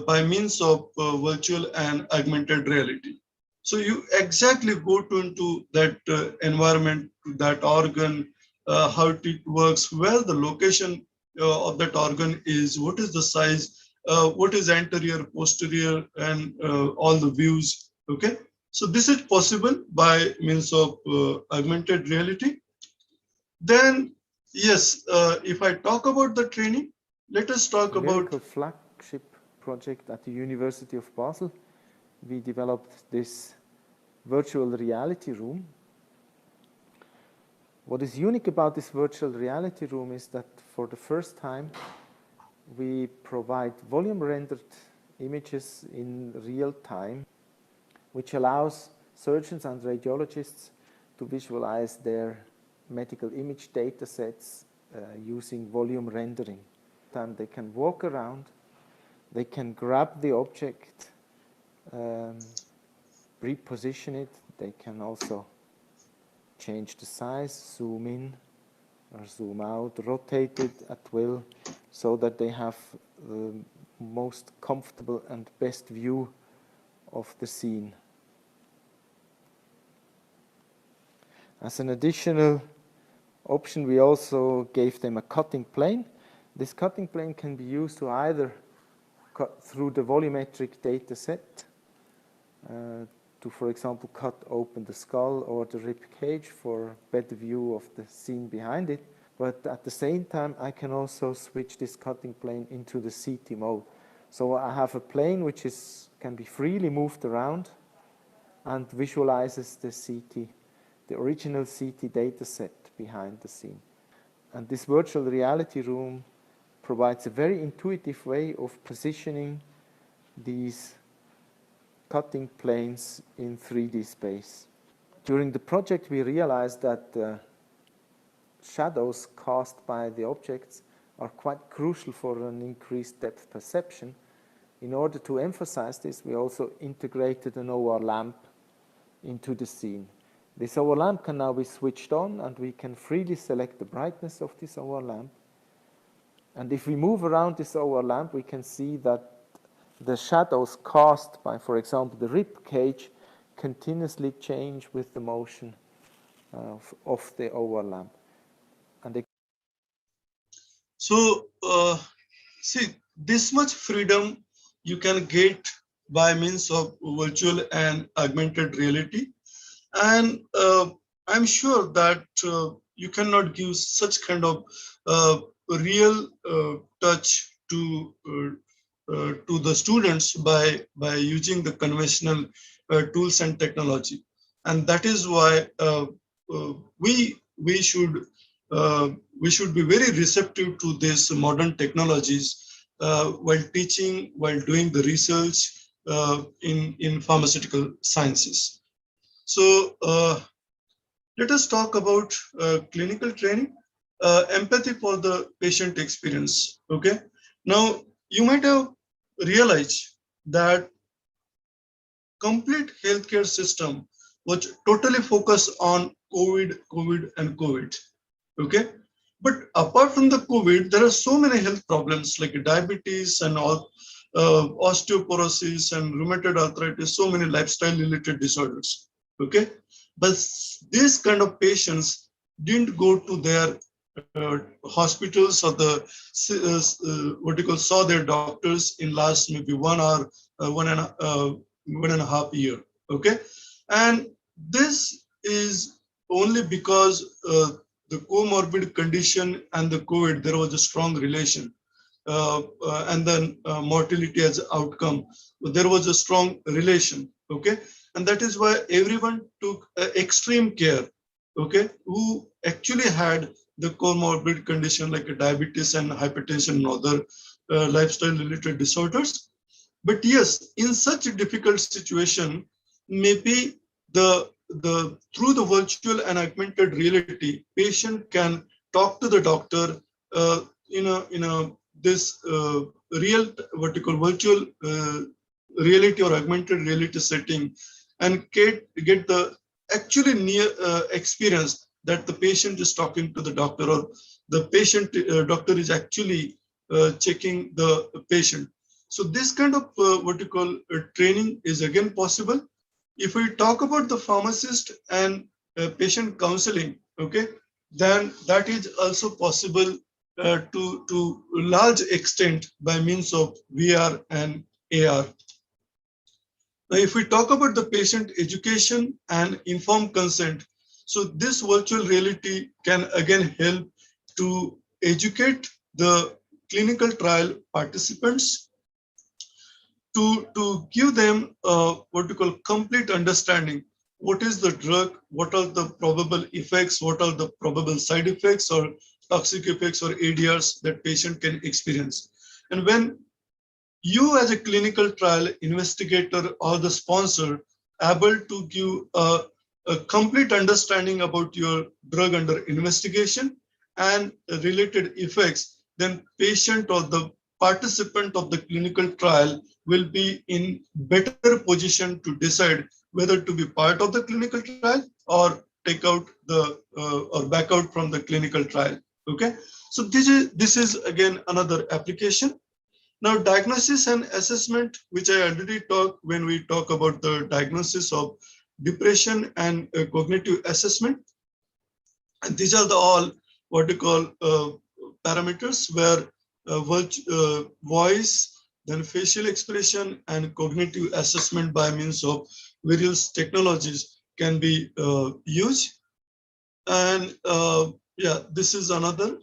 by means of virtual and augmented reality. So you exactly go to into that environment, that organ, how it works, where the location of that organ is, what is the size, what is anterior, posterior, and all the views. Okay, so this is possible by means of augmented reality. Then, yes, if I talk about the training, let us talk about Lyrical flagship project at the University of Basel. We developed this virtual reality room. What is unique about this virtual reality room is that for the first time we provide volume rendered images in real time, which allows surgeons and radiologists to visualize their medical image data sets using volume rendering. And they can walk around, they can grab the object, reposition it, they can also change the size, zoom in or zoom out, rotate it at will, so that they have the most comfortable and best view of the scene. As an additional option, we also gave them a cutting plane. This cutting plane can be used to either cut through the volumetric data set, to, for example, cut open the skull or the rib cage for a better view of the scene behind it. But at the same time, I can also switch this cutting plane into the CT mode. So I have a plane which can be freely moved around and visualizes the CT, the original CT data set behind the scene. And this virtual reality room provides a very intuitive way of positioning these cutting planes in 3D space. During the project, we realized that shadows cast by the objects are quite crucial for an increased depth perception. In order to emphasize this, we also integrated an OR lamp into the scene. This OR lamp can now be switched on, and we can freely select the brightness of this OR lamp. And if we move around this OR lamp, we can see that the shadows cast by, for example, the rib cage continuously change with the motion of the OR lamp. And so see, this much freedom you can get by means of virtual and augmented reality. And I'm sure that you cannot give such kind of real touch to the students by using the conventional tools and technology. And that is why we should be very receptive to these modern technologies while teaching, while doing the research in pharmaceutical sciences. So let us talk about clinical training, empathy for the patient experience. Okay. Now you might have realized that complete healthcare system was totally focused on COVID. Okay. But apart from the COVID, there are so many health problems like diabetes and all, osteoporosis and rheumatoid arthritis, so many lifestyle related disorders. Okay. But these kind of patients didn't go to their hospitals or saw their doctors in last maybe 1 hour, 1.5 year. Okay. And this is only because the comorbid condition and the COVID, there was a strong relation. And then mortality as outcome, there was a strong relation. Okay. And that is why everyone took extreme care. Okay. Who actually had the comorbid condition like diabetes and hypertension and other lifestyle related disorders. But yes, in such a difficult situation, maybe through the virtual and augmented reality, patient can talk to the doctor in a this real virtual reality or augmented reality setting and get the actually near experience that the patient is talking to the doctor, or the patient doctor is actually checking the patient. So this kind of what you call training is again possible. If we talk about the pharmacist and patient counseling, okay, then that is also possible to large extent by means of VR and AR. Now, if we talk about the patient education and informed consent, so this virtual reality can again help to educate the clinical trial participants to give them what we call complete understanding. What is the drug? What are the probable effects? What are the probable side effects or toxic effects or ADRs that patient can experience? And when you as a clinical trial investigator or the sponsor able to give a complete understanding about your drug under investigation and related effects, then patient or the participant of the clinical trial will be in better position to decide whether to be part of the clinical trial or take out the or back out from the clinical trial. Okay, so this is again another application. Now, diagnosis and assessment, which I already talked when we talk about the diagnosis of depression and cognitive assessment. And these are the all what we call parameters where voice, then facial expression and cognitive assessment by means of various technologies can be used. And yeah, this is another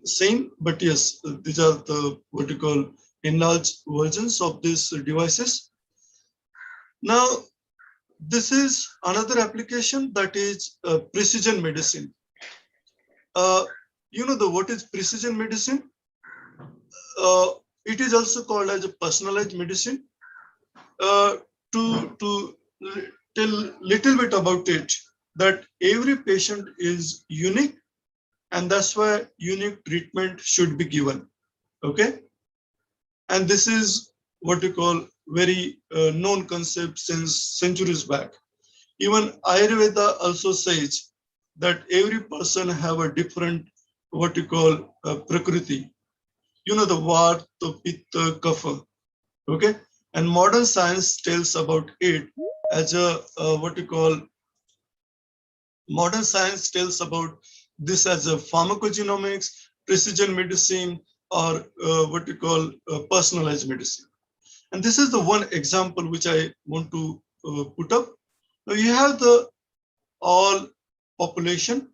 same, but yes, these are the what you call enlarged versions of these devices. Now, this is another application that is precision medicine. You know what is precision medicine? It is also called as a personalized medicine. To tell little bit about it, that every patient is unique, and that's why unique treatment should be given. Okay, and this is what we call very known concept since centuries back. Even Ayurveda also says that every person have a different what you call prakriti. You know, the vata, pitta, kapha. Okay, and modern science tells about it as a what you call modern science tells about this as a pharmacogenomics, precision medicine, or what we call personalized medicine. And this is the one example which I want to put up. Now you have the all population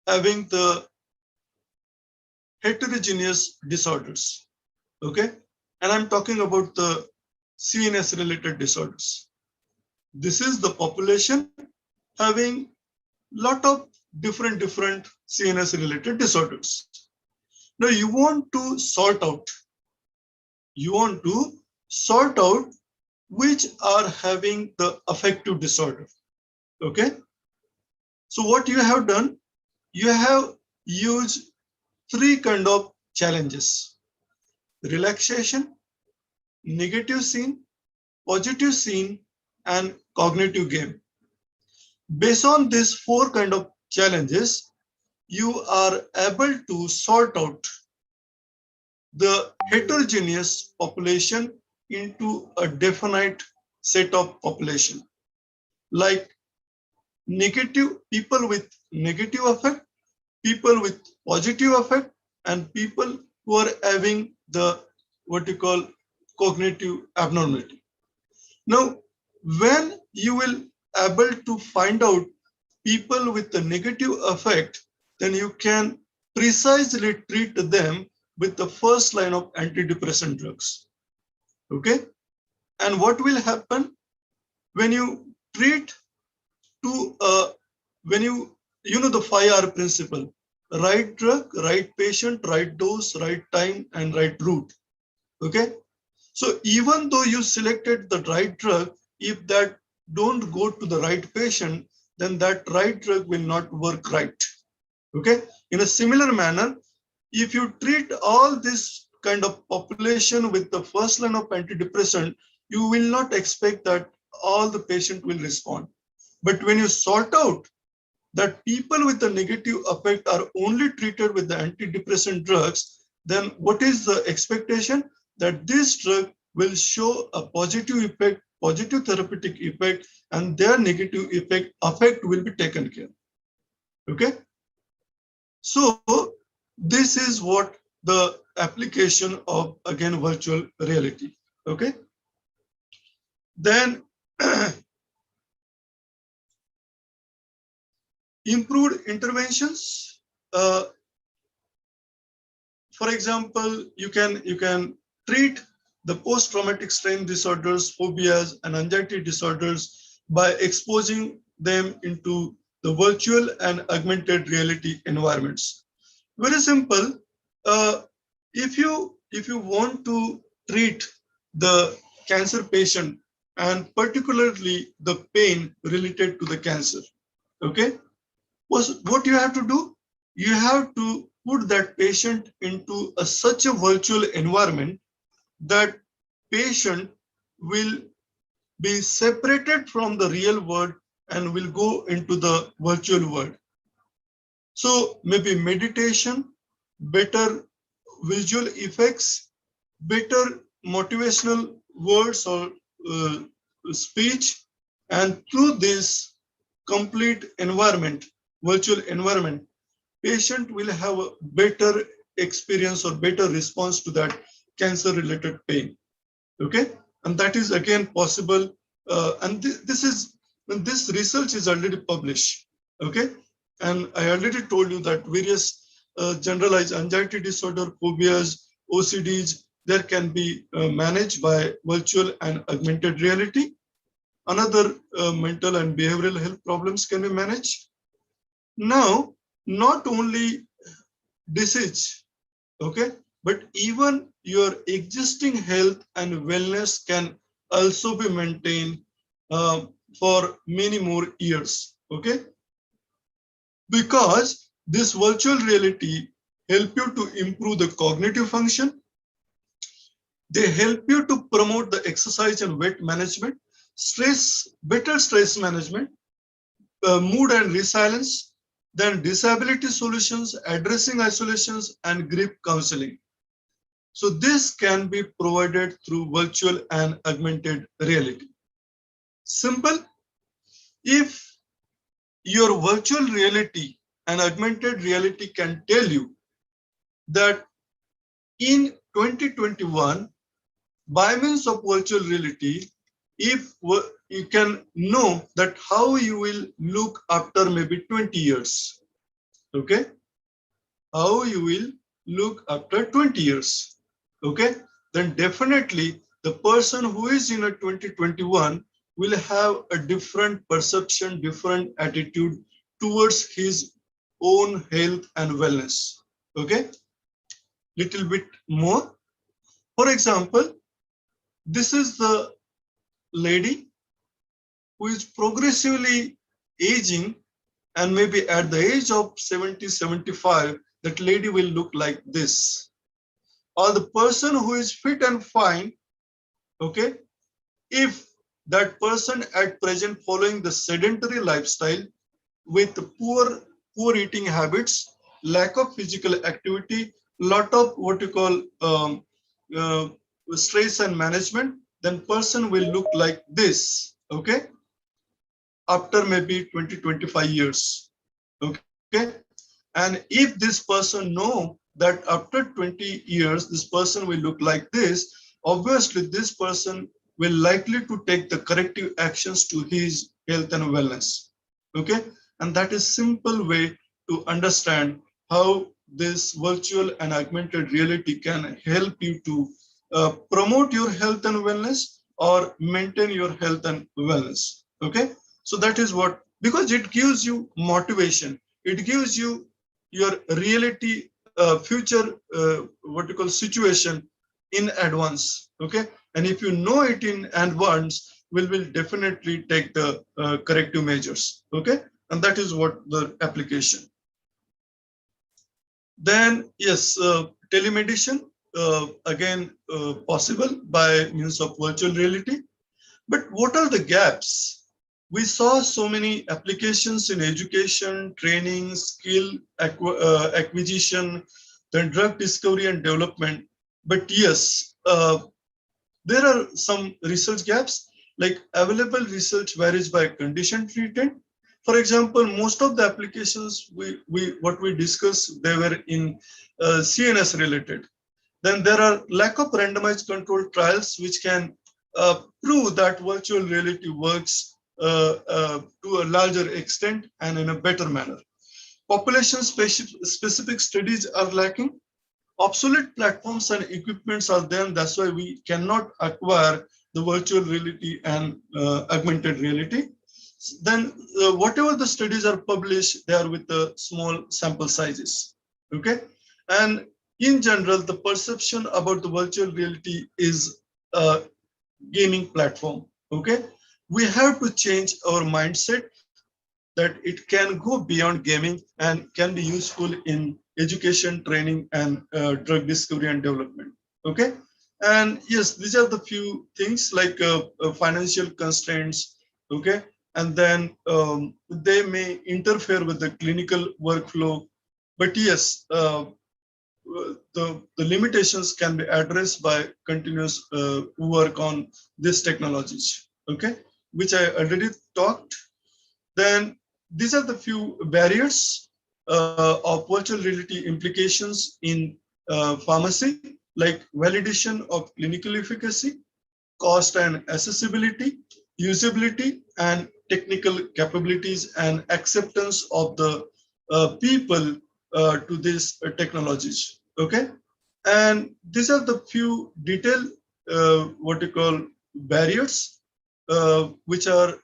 having the heterogeneous disorders. Okay, and I'm talking about the CNS related disorders. This is the population having lot of different CNS related disorders. Now you want to sort out which are having the affective disorder. Okay, so what you have done, you have used three kind of challenges: relaxation, negative scene, positive scene, and cognitive game. Based on these four kind of challenges, you are able to sort out the heterogeneous population into a definite set of population, like negative people with negative affect, people with positive affect, and people who are having the what you call cognitive abnormality. Now, when you will able to find out people with the negative effect, then you can precisely treat them with the first line of antidepressant drugs. Okay, and what will happen when you treat to when you know the 5R principle: right drug, right patient, right dose, right time, and right route. Okay, so even though you selected the right drug, if that don't go to the right patient, then that right drug will not work right. Okay, in a similar manner, if you treat all these kind of population with the first line of antidepressant, you will not expect that all the patient will respond. But when you sort out that people with the negative effect are only treated with the antidepressant drugs, then what is the expectation? That this drug will show a positive effect, positive therapeutic effect, and their negative effect will be taken care. Okay. So this is what the application of, again, virtual reality. Okay. Then improved interventions. For example, you can treat the post-traumatic strain disorders, phobias, and anxiety disorders by exposing them into the virtual and augmented reality environments. Very simple. If you want to treat the cancer patient, and particularly the pain related to the cancer, okay, what you have to do? You have to put that patient into such a virtual environment that patient will be separated from the real world and will go into the virtual world. So maybe meditation, better visual effects, better motivational words or speech, and through this complete environment, virtual environment, patient will have a better experience or better response to that cancer related pain. Okay, and that is again possible, and this research is already published. Okay, and I already told you that various generalized anxiety disorder, phobias, OCDs, there can be managed by virtual and augmented reality. Another mental and behavioral health problems can be managed. Now, not only disease, okay, but even your existing health and wellness can also be maintained for many more years, okay? Because this virtual reality help you to improve the cognitive function. They help you to promote the exercise and weight management, better stress management, mood and resilience, then disability solutions, addressing isolations, and grief counseling. So this can be provided through virtual and augmented reality. Simple. If your virtual reality and augmented reality can tell you that in 2021, by means of virtual reality, if you can know that how you will look after maybe 20 years, okay, how you will look after 20 years, okay, then definitely the person who is in a 2021 will have a different perception, different attitude towards his own health and wellness. Okay, little bit more. For example, this is the lady who is progressively aging, and maybe at the age of 70, 75, that lady will look like this. Or the person who is fit and fine, okay, if that person at present following the sedentary lifestyle with poor eating habits, lack of physical activity, lot of what you call stress and management, then person will look like this, okay, after maybe 20, 25 years, okay. And if this person know that after 20 years, this person will look like this, obviously this person will likely to take the corrective actions to his health and wellness, okay. And that is simple way to understand how this virtual and augmented reality can help you to promote your health and wellness or maintain your health and wellness, okay. So that is what, because it gives you motivation, it gives you your reality, future what you call situation in advance, okay. And if you know it in advance, will definitely take the corrective measures, okay. And that is what the application. Then yes, telemedicine. again possible by means of virtual reality. But what are the gaps? We saw so many applications in education, training, skill acquisition, then drug discovery and development. But yes, there are some research gaps, like available research varies by condition treated. For example, most of the applications what we discussed, they were in CNS related. Then there are lack of randomized controlled trials which can prove that virtual reality works to a larger extent and in a better manner. Population specific studies are lacking. Obsolete platforms and equipments are there. That's why we cannot acquire the virtual reality and augmented reality. Then whatever the studies are published, they are with the small sample sizes. Okay. And in general, the perception about the virtual reality is a gaming platform. Okay. We have to change our mindset that it can go beyond gaming and can be useful in education, training, and drug discovery and development. Okay. And yes, these are the few things like financial constraints. Okay. And then they may interfere with the clinical workflow. But yes, the limitations can be addressed by continuous work on these technologies, okay, which I already talked. Then these are the few barriers of virtual reality implications in pharmacy, like validation of clinical efficacy, cost and accessibility, usability, and technical capabilities and acceptance of the people to these technologies. Okay, and these are the few detailed what you call barriers which are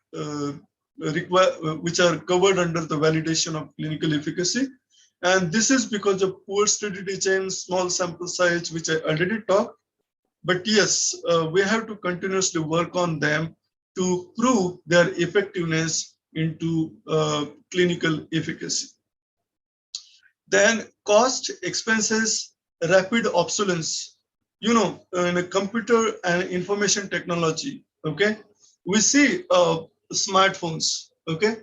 which are covered under the validation of clinical efficacy. And this is because of poor study design, small sample size, which I already talked. But yes, we have to continuously work on them to prove their effectiveness into clinical efficacy. Then cost, expenses, rapid obsolescence. You know, in a computer and information technology, okay, we see smartphones, okay,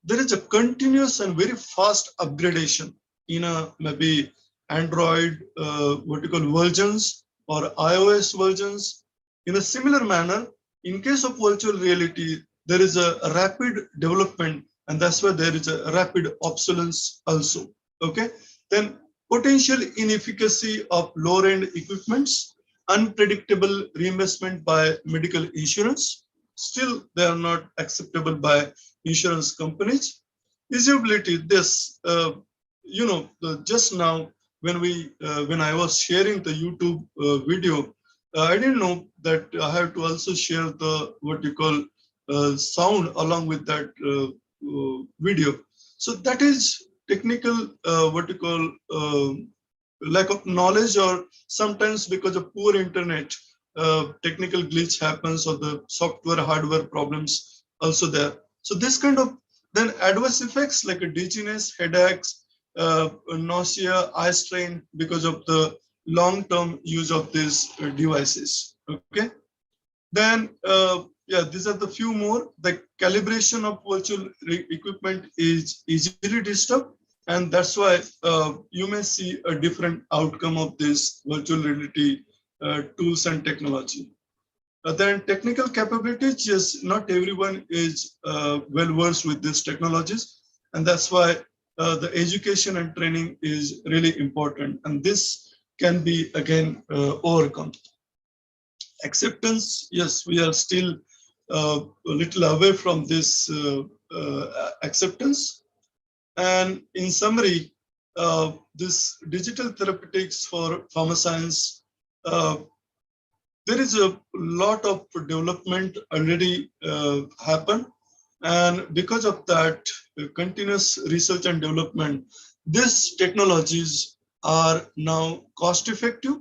there is a continuous and very fast upgradation in a maybe Android vertical versions or iOS versions. In a similar manner, in case of virtual reality, there is a rapid development, and that's why there is a rapid obsolescence also. Okay, then potential inefficacy of lower-end equipments, unpredictable reimbursement by medical insurance. Still, they are not acceptable by insurance companies. Usability, this, you know, just now when I was sharing the YouTube video, I didn't know that I have to also share the what you call sound along with that video. So that is technical what you call lack of knowledge, or sometimes because of poor internet, technical glitch happens, or the software hardware problems also there. So this kind of then adverse effects like a dizziness, headaches, nausea, eye strain because of the long-term use of these devices. Okay. Then yeah, these are the few more. The calibration of virtual equipment is easily disturbed, and that's why you may see a different outcome of this virtual reality tools and technology. Then technical capabilities, yes, not everyone is well versed with these technologies, and that's why the education and training is really important, and this can be again overcome. Acceptance, yes, we are still a little away from this acceptance. And in summary, this digital therapeutics for pharma science, there is a lot of development already happened. And because of that continuous research and development, these technologies are now cost effective,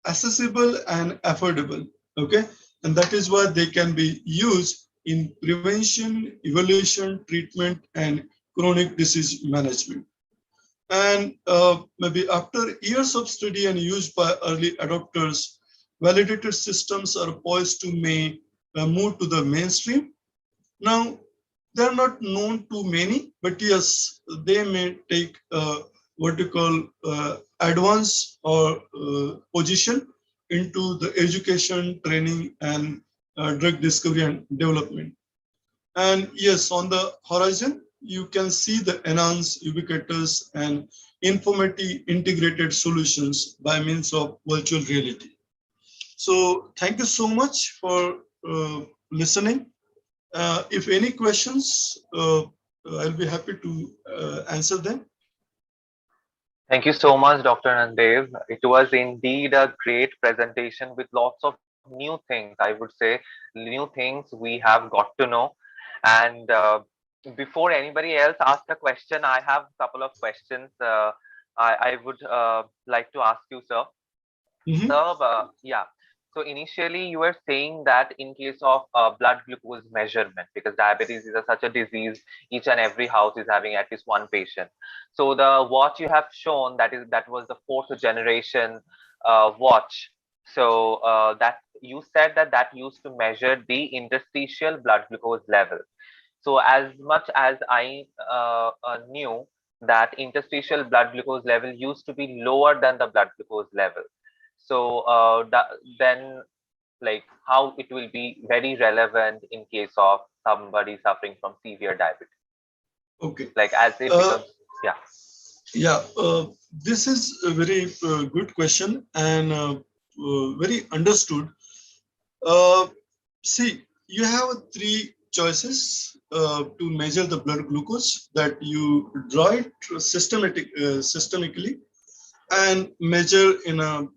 accessible, and affordable. Okay. And that is why they can be used in prevention, evaluation, treatment, and chronic disease management. And maybe after years of study and used by early adopters, validated systems are poised to may move to the mainstream. Now, they're not known to many, but yes, they may take what you call advance or position into the education, training, and drug discovery and development. And yes, on the horizon, you can see the enhanced, ubiquitous, and informative integrated solutions by means of virtual reality. So thank you so much for listening. If any questions, I'll be happy to answer them. Thank you so much, Dr. Nandev. It was indeed a great presentation with lots of new things. I would say new things we have got to know. And before anybody else asks a question, I have a couple of questions I would like to ask you, sir. Mhm. So, yeah. So initially, you were saying that in case of blood glucose measurement, because diabetes is such a disease, each and every house is having at least one patient. So the watch you have shown, that was the fourth generation watch. So that you said that used to measure the interstitial blood glucose level. So as much as I knew that interstitial blood glucose level used to be lower than the blood glucose level. So then, like, how it will be very relevant in case of somebody suffering from severe diabetes, Okay. like as it Uh, becomes, yeah. yeah, this is a very good question and very understood. Uh, See, you have three choices to measure the blood glucose that you draw it systemically and measure in a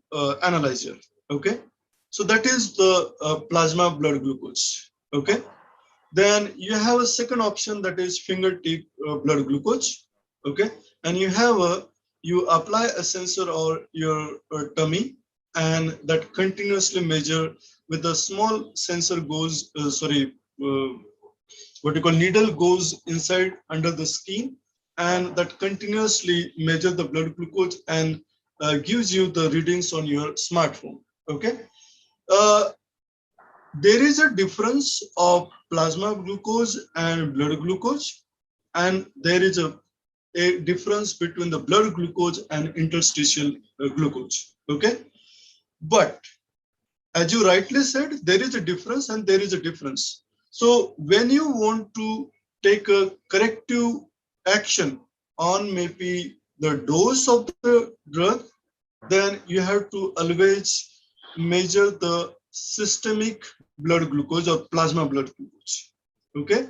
analyzer. Okay, so that is the plasma blood glucose. Okay, then you have a second option that is fingertip blood glucose. Okay, and you apply a sensor or your tummy, and that continuously measure with a small sensor goes what you call needle goes inside under the skin, and that continuously measure the blood glucose and gives you the readings on your smartphone. Okay, uh, there is a difference of plasma glucose and blood glucose, and there is a difference between the blood glucose and interstitial glucose. Okay, but as you rightly said, there is a difference and there is a difference. So when you want to take a corrective action on maybe the dose of the drug, then you have to always measure the systemic blood glucose or plasma blood glucose. Okay,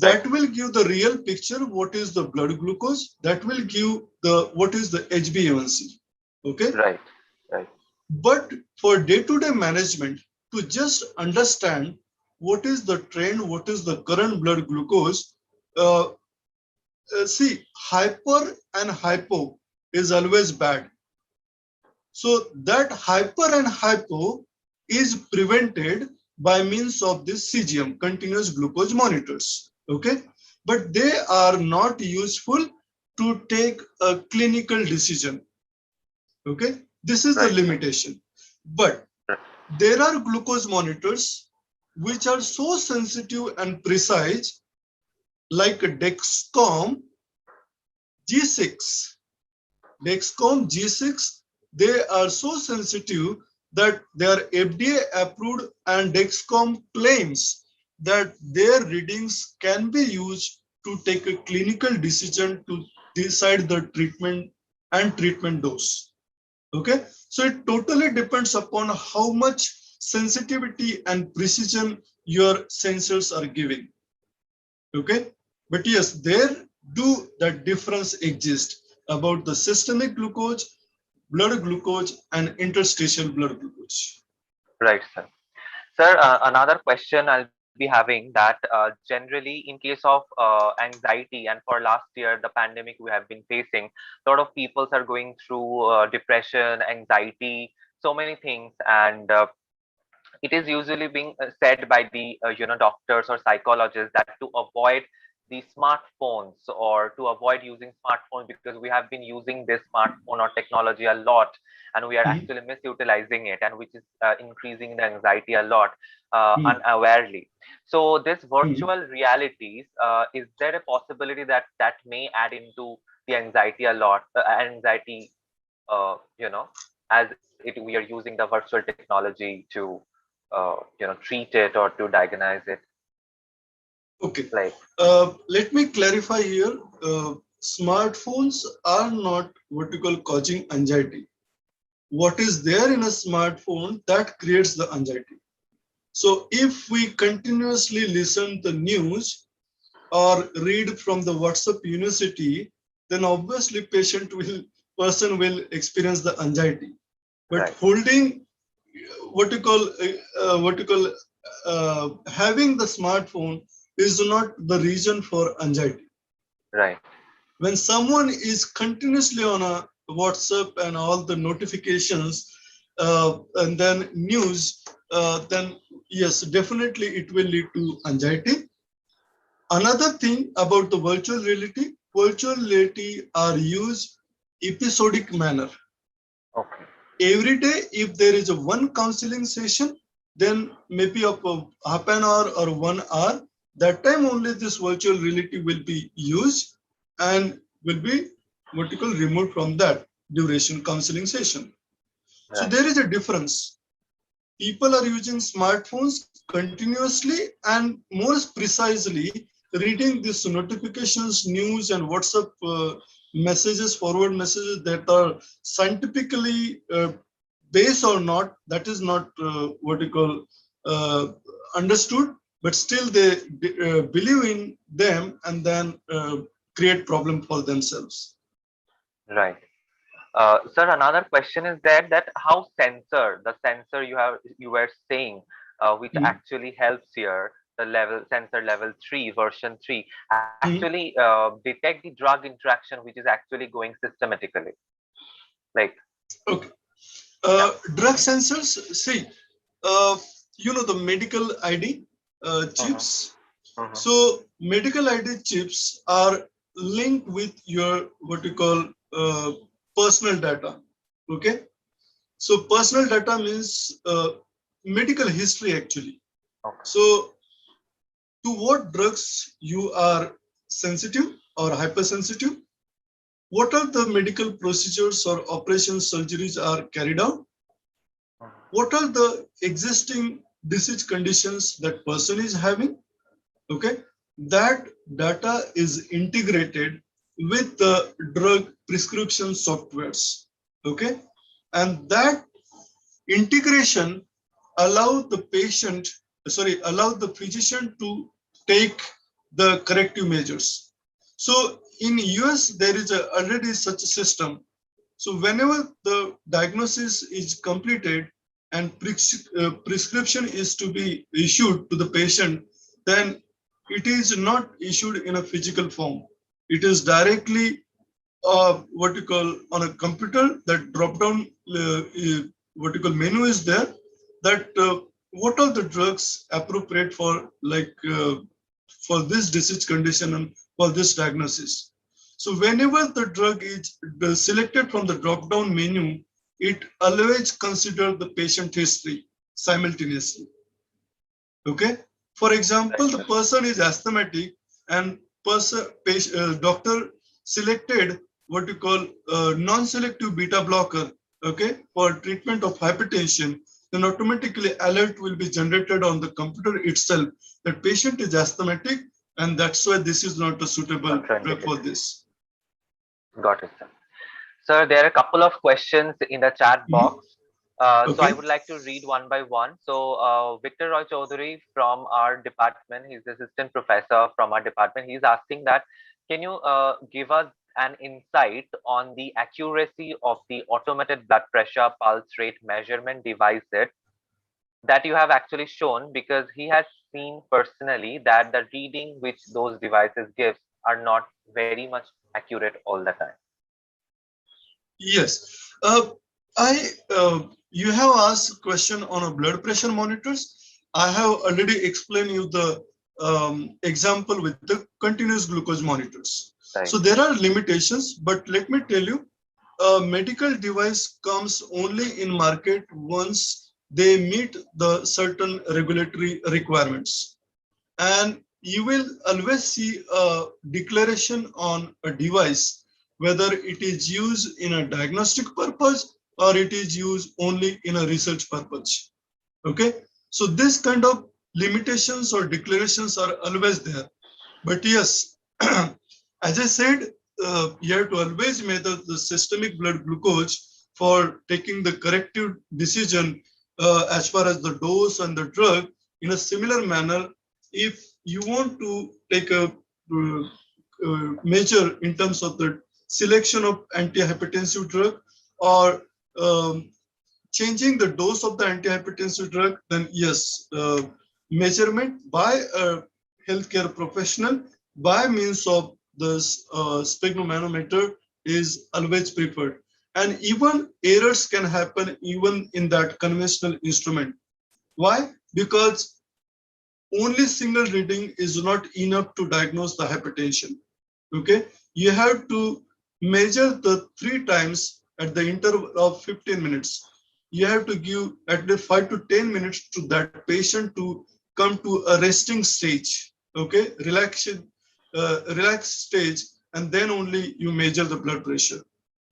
Right, that will give the real picture what is the blood glucose, that will give the what is the HbA1c. Okay, right, right, but for day-to-day management, to just understand what is the trend, what is the current blood glucose, uh, see, hyper and hypo is always bad. So that hyper and hypo is prevented by means of this CGM, continuous glucose monitors. Okay, but they are not useful to take a clinical decision. Okay, this is the right, right, limitation. But right. there are glucose monitors which are so sensitive and precise, like Dexcom G6. Dexcom G6, they are so sensitive that they are FDA approved, and Dexcom claims that their readings can be used to take a clinical decision to decide the treatment and treatment dose. Okay, so it totally depends upon how much sensitivity and precision your sensors are giving. Okay, but yes, there do that difference exist about the systemic glucose, blood glucose, and interstitial blood glucose. Right, sir. Sir, another question I'll be having that generally in case of anxiety, and for last year, the pandemic we have been facing, a lot of people are going through depression, anxiety, so many things, and it is usually being said by the doctors or psychologists that to avoid the smartphones or to avoid using smartphones, because we have been using this smartphone or technology a lot and we are Mhm. actually misutilizing it, and which is increasing the anxiety a lot Mhm. unawarely. So this Mhm. virtual realities, is there a possibility that that may add into the anxiety a lot, anxiety, as we are using the virtual technology to treat it or to diagnose it, Okay. like. Let me clarify here. Smartphones are not what you call causing anxiety. What is there in a smartphone that creates the anxiety? So if we continuously listen the news or read from the WhatsApp University, then obviously person will experience the anxiety. But Right, holding what you call having the smartphone is not the reason for anxiety. right, When someone is continuously on a WhatsApp and all the notifications and then news, then yes, definitely it will lead to anxiety. Another thing about the virtual reality are used episodic manner. okay, Every day, if there is a one counseling session, then maybe of a half an hour or 1 hour, that time only this virtual reality will be used and will be what you call removed from that duration counseling session. So right, there is a difference. People are using smartphones continuously and more precisely reading these notifications, news, and WhatsApp messages, forward messages that are scientifically based or not. That is not what you call understood, but still they believe in them and then create problem for themselves. right. Sir, another question is that how the sensor you were saying, which Mhm. actually helps here, the sensor level 3, version 3, Mhm. actually detect the drug interaction which is actually going systematically. Like, Okay. yeah. Drug sensors, see, uh, the medical ID Mm-hmm, chips. mm-hmm, So medical ID chips are linked with your what you call personal data. Okay. So personal data means medical history actually. okay. So to what drugs you are sensitive or hypersensitive, what are the medical procedures or operations surgeries are carried out, Mhm. what are the existing disease conditions that person is having. Okay, that data is integrated with the drug prescription softwares. Okay, and that integration allow the physician to take the corrective measures. So in US there is already such a system. So whenever the diagnosis is completed and prescription is to be issued to the patient, then it is not issued in a physical form. It is directly what you call on a computer. That drop down what you call menu is there. That what are the drugs appropriate for for this disease condition and for this diagnosis. So whenever the drug is selected from the drop-down menu, it always consider the patient history simultaneously. Okay. For example, Right, the sir. person is asthmatic and doctor selected what you call non-selective beta blocker. Okay, for treatment of hypertension, then automatically alert will be generated on the computer itself that patient is asthmatic and that's why this is not a suitable drug for Contraindicated. this. Got it, sir. Sir, there are a couple of questions in the chat Mhm. box. So I Okay. would like to read one by one. So Victor Roy Chaudhary from our department, he's the assistant professor from our department. He's asking that, can you give us an insight on the accuracy of the automated blood pressure pulse rate measurement devices that you have actually shown? Because he has seen personally that the reading which those devices gives are not very much accurate all the time. Yes. I You have asked question on a blood pressure monitors. I have already explained you the example with the continuous glucose monitors. Right. So there are limitations, but let me tell you, a medical device comes only in market once they meet the certain regulatory requirements. And you will always see a declaration on a device, whether it is used in a diagnostic purpose or it is used only in a research purpose. Okay, so this kind of limitations or declarations are always there. But yes, as I said, you have to always measure the systemic blood glucose for taking the corrective decision as far as the dose and the drug. In a similar manner, if you want to take a measure in terms of the selection of antihypertensive drug or changing the dose of the antihypertensive drug, then yes, measurement by a healthcare professional by means of this sphygmomanometer is always preferred. And even errors can happen even in that conventional instrument. Why? Because only single reading is not enough to diagnose the hypertension. Okay, you have to measure the 3 times at the interval of 15 minutes. You have to give at least 5 to 10 minutes to that patient to come to a resting stage. Okay, relaxed stage, and then only you measure the blood pressure.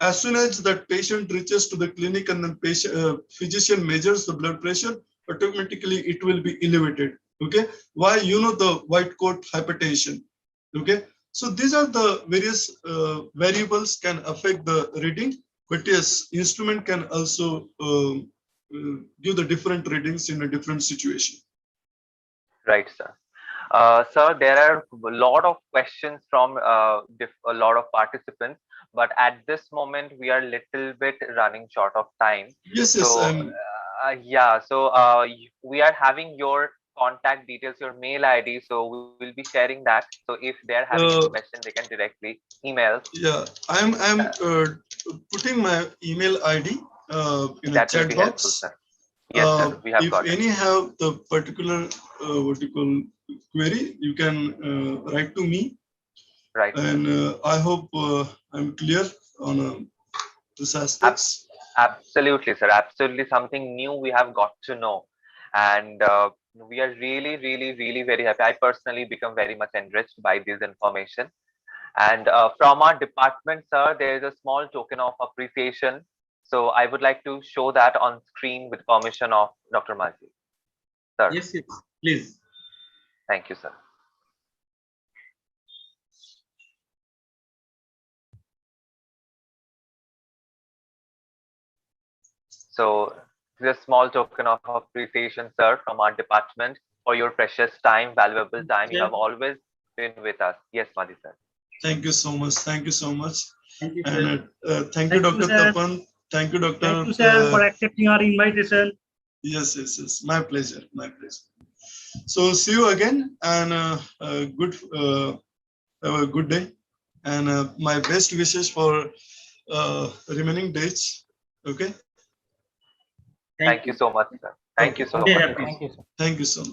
As soon as that patient reaches to the clinic and the patient, physician measures the blood pressure, automatically it will be elevated. Okay, why? You know, the white coat hypertension. Okay, so these are the various variables can affect the reading, but yes, instrument can also give the different readings in a different situation. Right, sir. Sir, there are a lot of questions from a lot of participants, but at this moment we are little bit running short of time. Yes, So, yeah, so we are having your contact details, your mail ID, so we will be sharing that. So if they're having any question, they can directly email. Yeah, I'm putting my email ID in a That will chat be helpful, box. sir. Yes, sir, we have If got it. any have the particular what you call query, you can write to me. Right. And I hope I'm clear on this aspects. Absolutely, sir. Absolutely, something new we have got to know, and we are really, really, really very happy. I personally become very much enriched by this information. And from our department, sir, there is a small token of appreciation. So I would like to show that on screen with permission of Dr. Maji. Sir. Yes, yes, please. Thank you, sir. So this is a small token of appreciation, sir, from our department for your precious time, valuable time. You have always been with us. Yes, Maji, sir. Thank you so much. Thank you so much. Thank you, And sir. thank you, Dr. Tapan. Thank you, Dr. Thank you, sir, for accepting our invitation. Yes, yes, yes. My pleasure. My pleasure. So see you again, and have a good day, and my best wishes for remaining days. Okay. Thank you so much, sir. Thank you so much. Thank you, sir. Thank you so much.